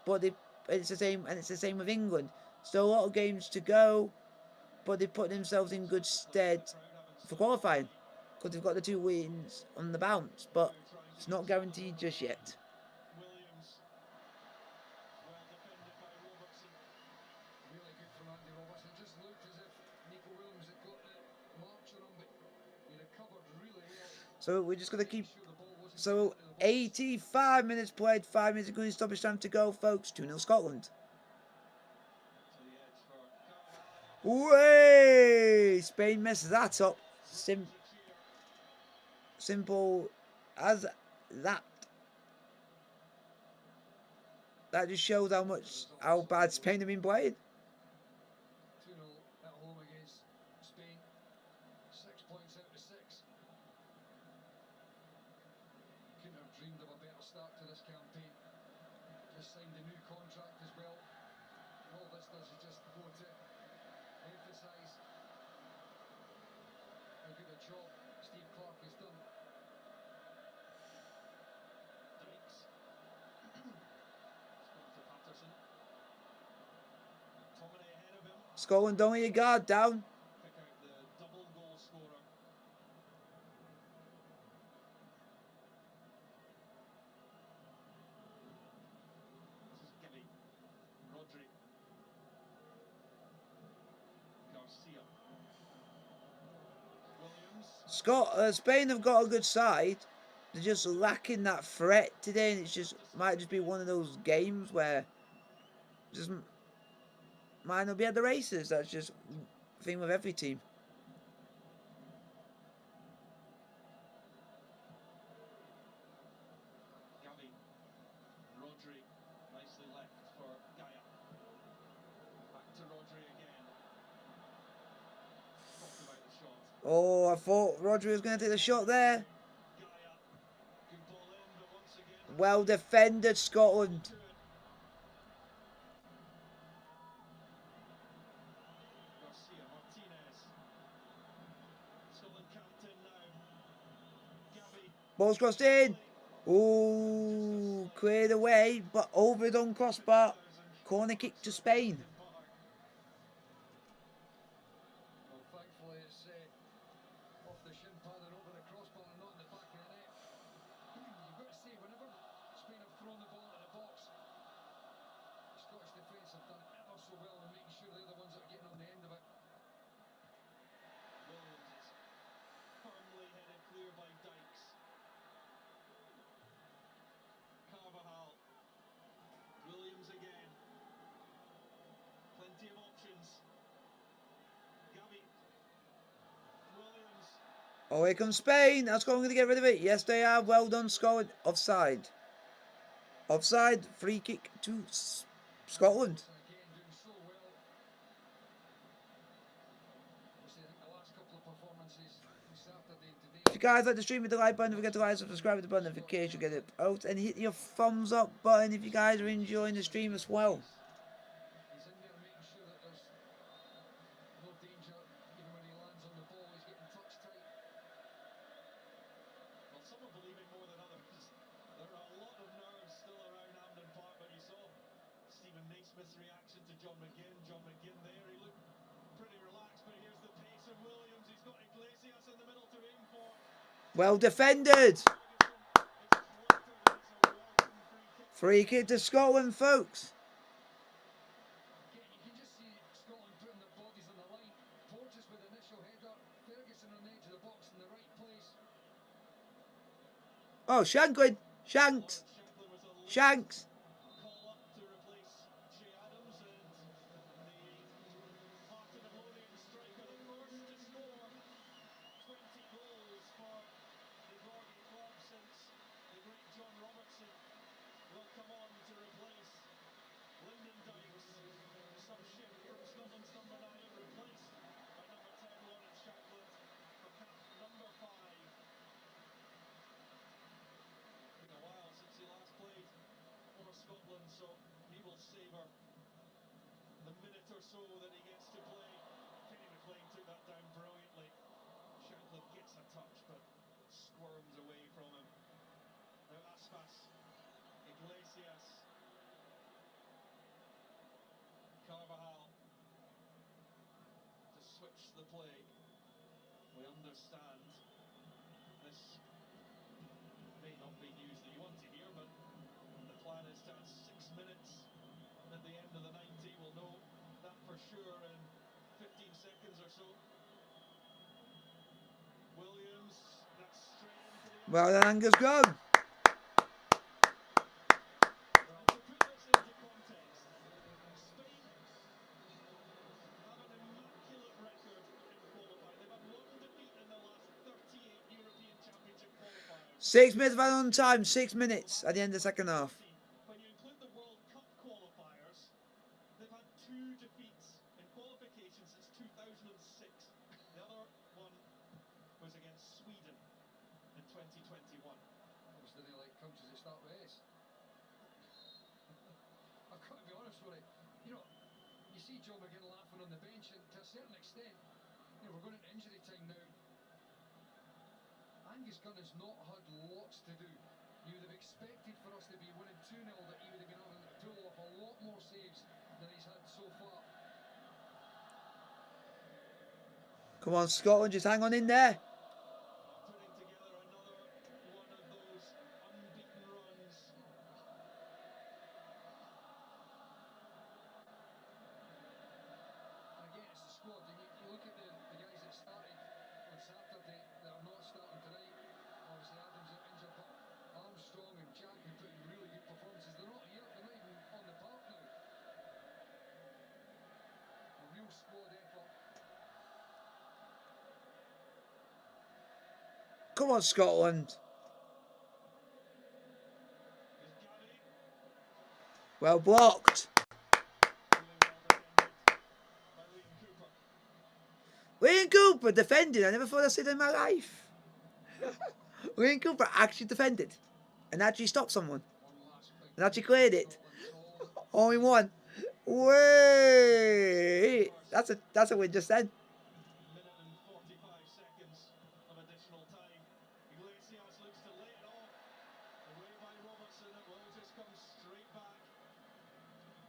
But it's the same, and it's the same with England. Still a lot of games to go. But they put themselves in good stead for qualifying, because they've got the 2 wins on the bounce, but it's not guaranteed just yet. So we're just going to keep. So 85 minutes played, 5 minutes including stoppage time to go, folks. 2-0 Scotland. Way! Spain messes that up. Simple as that. That just shows how bad Spain have been playing. 2-0 at home against Spain. 6 points out of 6. Couldn't have dreamed of a better start to this campaign. Just signed a new contract as well. And all this does is just go to emphasise how good a job Steve Clarke has done. Dykes. Scotland, don't let your guard down. Pick out the double goal scorer. This is Gibby. Rodri. Garcia. Williams. Spain have got a good side. They're just lacking that threat today, and might just be one of those games where just might not be at the races. That's just the thing with every team. Gavi. Rodri. Nicely left for Gaia. Back to Rodri again. Talked about the shot. Oh, I thought Rodri was going to take the shot there. Gaia. Good ball in, but once again. Well defended, Scotland. Garcia, Martinez. Scotland camped in now. Gavi. Ball's crossed in. Ooh, cleared away, but over his own crossbar. Corner kick to Spain. Well, thankfully it's off the shin pad and over the crossbar and not in the back of the net. You've got to say, whenever Spain have thrown the ball into the box, the Scottish defence have done ever so well in making sure they're the ones that are getting on the end of it. Williams is firmly headed clear by Dykes. Carvajal. Williams again. Oh, here comes Spain. That's going to get rid of it. Yes, they are. Well done, Scotland. Offside. Offside. Free kick to Scotland. Again, doing so well. Obviously, I think the last couple of performances on Saturday and today. If you guys like the stream, hit the like button. Don't forget to like, subscribe to the button notification, get it out, and hit your thumbs up button if you guys are enjoying the stream as well. He's in there making sure that there's no danger. Even when he lands on the ball, he's getting touch tight. Well, some are believing more than others. There are a lot of nerves still around Hampden Park, but you saw Stephen Naismith's reaction to John McGinn. John McGinn there, he looked pretty relaxed, but here's the pace of Williams. He's got Iglesias in the middle to aim for. Well defended. Free kick to Scotland, folks. Again, you can just see Scotland putting their bodies on the line. Porteous with the initial header. Ferguson on the edge of the box in the right place. Oh, Shanklin. Shanks. Shanks. Call up to replace Che Adams, and the Martin striker, the first to score 20 goals for the Gorgie club since the great John Robertson will come on to replace Lyndon Dykes. Some shift from Scotland's number 9, replaced by number 10 Lawrence Shankland for cap number 5. It's been a while since he last played for Scotland, so he will savour the minute or so that he gets to play. Kenny McLean took that down brilliantly. Shankland gets a touch but squirms away from him. Now Aspas, Iglesias, Carvajal to switch the play. We understand this may not be news that you want to hear, but the plan is to add 6 minutes at the end of the 90. We'll know that for sure in 15 seconds or so. Williams, that's straight into the... Well done, Angus Gunn. Well, to put this into context, Spain have an immaculate record in qualifying. They've had one defeat in the last 38 European Championship qualifiers. 6 minutes right on time. 6 minutes at the end of the second half. When you include the World Cup qualifiers, they've had 2 defeats in qualification since 2006. The other one was against Sweden in 2021. Obviously, they like countries that start with S. I've got to be honest with you. You know, you see John McGinn laughing on the bench, and to a certain extent, you know, we're going into injury time now. Angus Gunn has not had lots to do. You would have expected for us to be winning 2-0 that he would have been able to pull off a lot more saves than he's had so far. Come on, Scotland, just hang on in there. Putting together another one of those unbeaten runs. And again, it's the squad. And you look at the guys that started on Saturday that are not starting tonight. Obviously, Adams are injured, but Armstrong and Jack have put in really good performances. They're not here, they're not even on the park now. A real squad effort. Come on, Scotland. Well blocked. Liam Cooper defended. I never thought I'd say that in my life. Liam Cooper actually defended and actually stopped someone and actually cleared it. Only one. Wait, that's a win just then. Minute and 45 seconds of additional time. Iglesias looks to lay it off. Away by Robertson. It will just come straight back.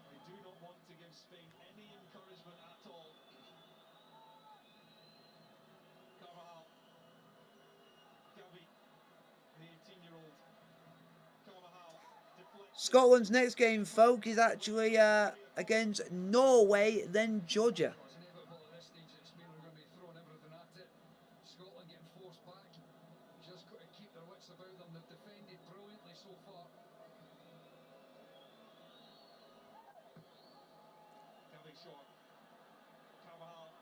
They do not want to give Spain any encouragement at all. Carvajal. Gavi, the 18-year-old. Carvajal deflects. Scotland's next game, folk, is actually against Norway, then Georgia. It's inevitable at this stage that Spain are going to be throwing everything at it. Scotland getting forced back. Just got to keep their wits about them. They've defended brilliantly so far. Gavi short. Carvajal.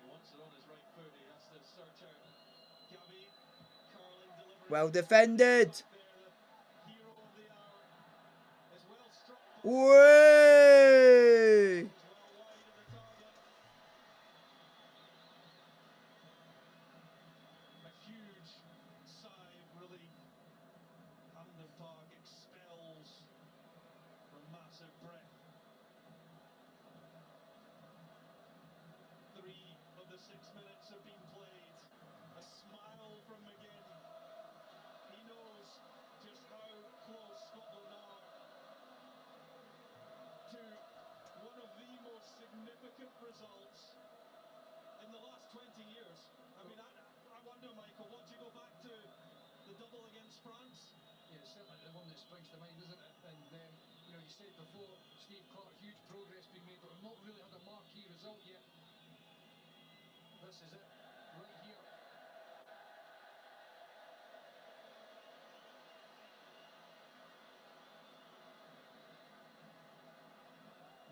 He wants it on his right foot. He has to search out Gabby, curling delivery. Well defended. There, the hero of the hour is well struck. Way! Well wide of the target. A huge sigh of relief. Hampden Park expels from massive breath. 3 of the 6 minutes have been played. A smile from McGinn. He knows just how close Scotland are to one of the most significant results in the last 20 years. I mean, I wonder, Michael, what do you go back to? The double against France? Yeah, it's certainly the one that springs to mind, isn't it? And you know, you said before, Steve Clark, huge progress being made, but we've not really had a marquee result yet. This is it, right here.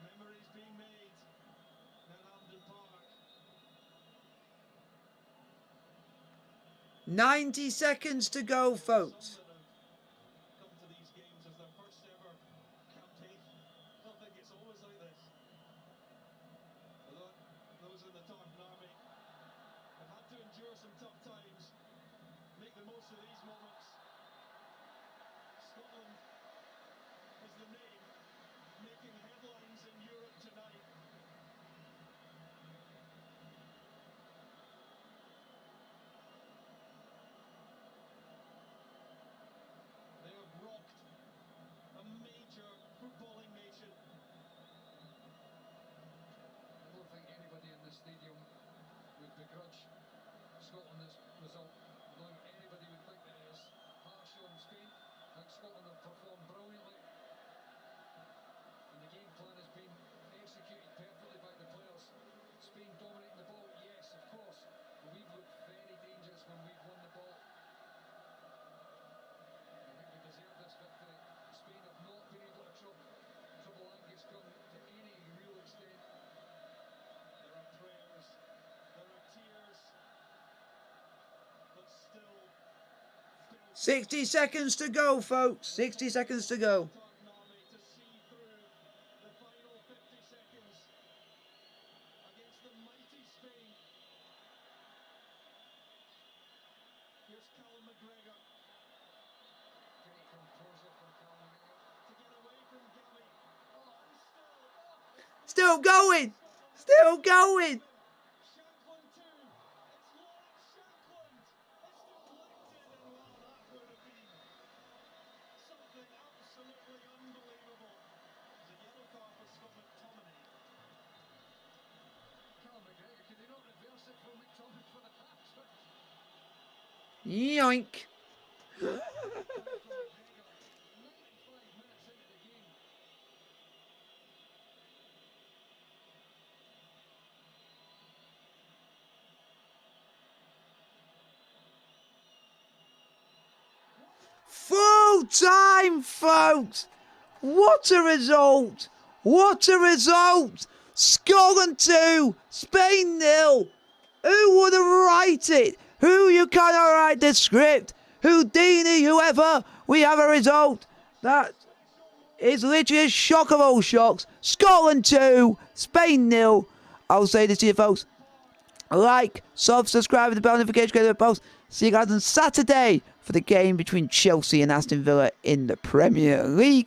Memories being made at Hampden Park. 90 seconds to go, folks. Some that have come to these games as their first ever campaign. I don't think it's always like this. Although those in the Tartan Army have had to endure some tough times. Make the most of these moments. Scotland is the name making headlines in Europe tonight. They have rocked a major footballing nation. I don't think anybody in this stadium would begrudge Scotland this result. I don't think anybody would think that it is harsh on Spain. I think Scotland have performed brilliantly. And the game plan has been executed perfectly by the players. Spain dominating the ball, yes, of course. But we've looked very dangerous when we've won the ball. I think we deserve this victory. Spain have not been able to trouble Angus Gunn to any real extent. There are prayers, there are tears, but still 60 seconds to go, folks. 60 seconds to go. Tartan Army to see through the final 50 seconds against the mighty Spain. Here's Callum McGregor Great composure from Callum McGregor. to get away from Gabby. Oh, and Still going. Still going. Shankland too. It's Lawrence Shankland. It's deflected, and wow, that would have been something absolutely unbelievable. It's a yellow card for Scott McTominay. Callum McGregor, could they not reverse it from McTominay for the hat-trick? Yoink. From McGregor, 95 minutes into the game. Full time, folks. What a result. What a result. Scotland 2, Spain 0. Who would have write it? Who you cannot write the script? Houdini, whoever. We have a result. That is literally a shock of all shocks. Scotland 2, Spain 0. I'll say this to you, folks. Like, subscribe, and the bell notification, get the post. See you guys on Saturday for the game between Chelsea and Aston Villa in the Premier League.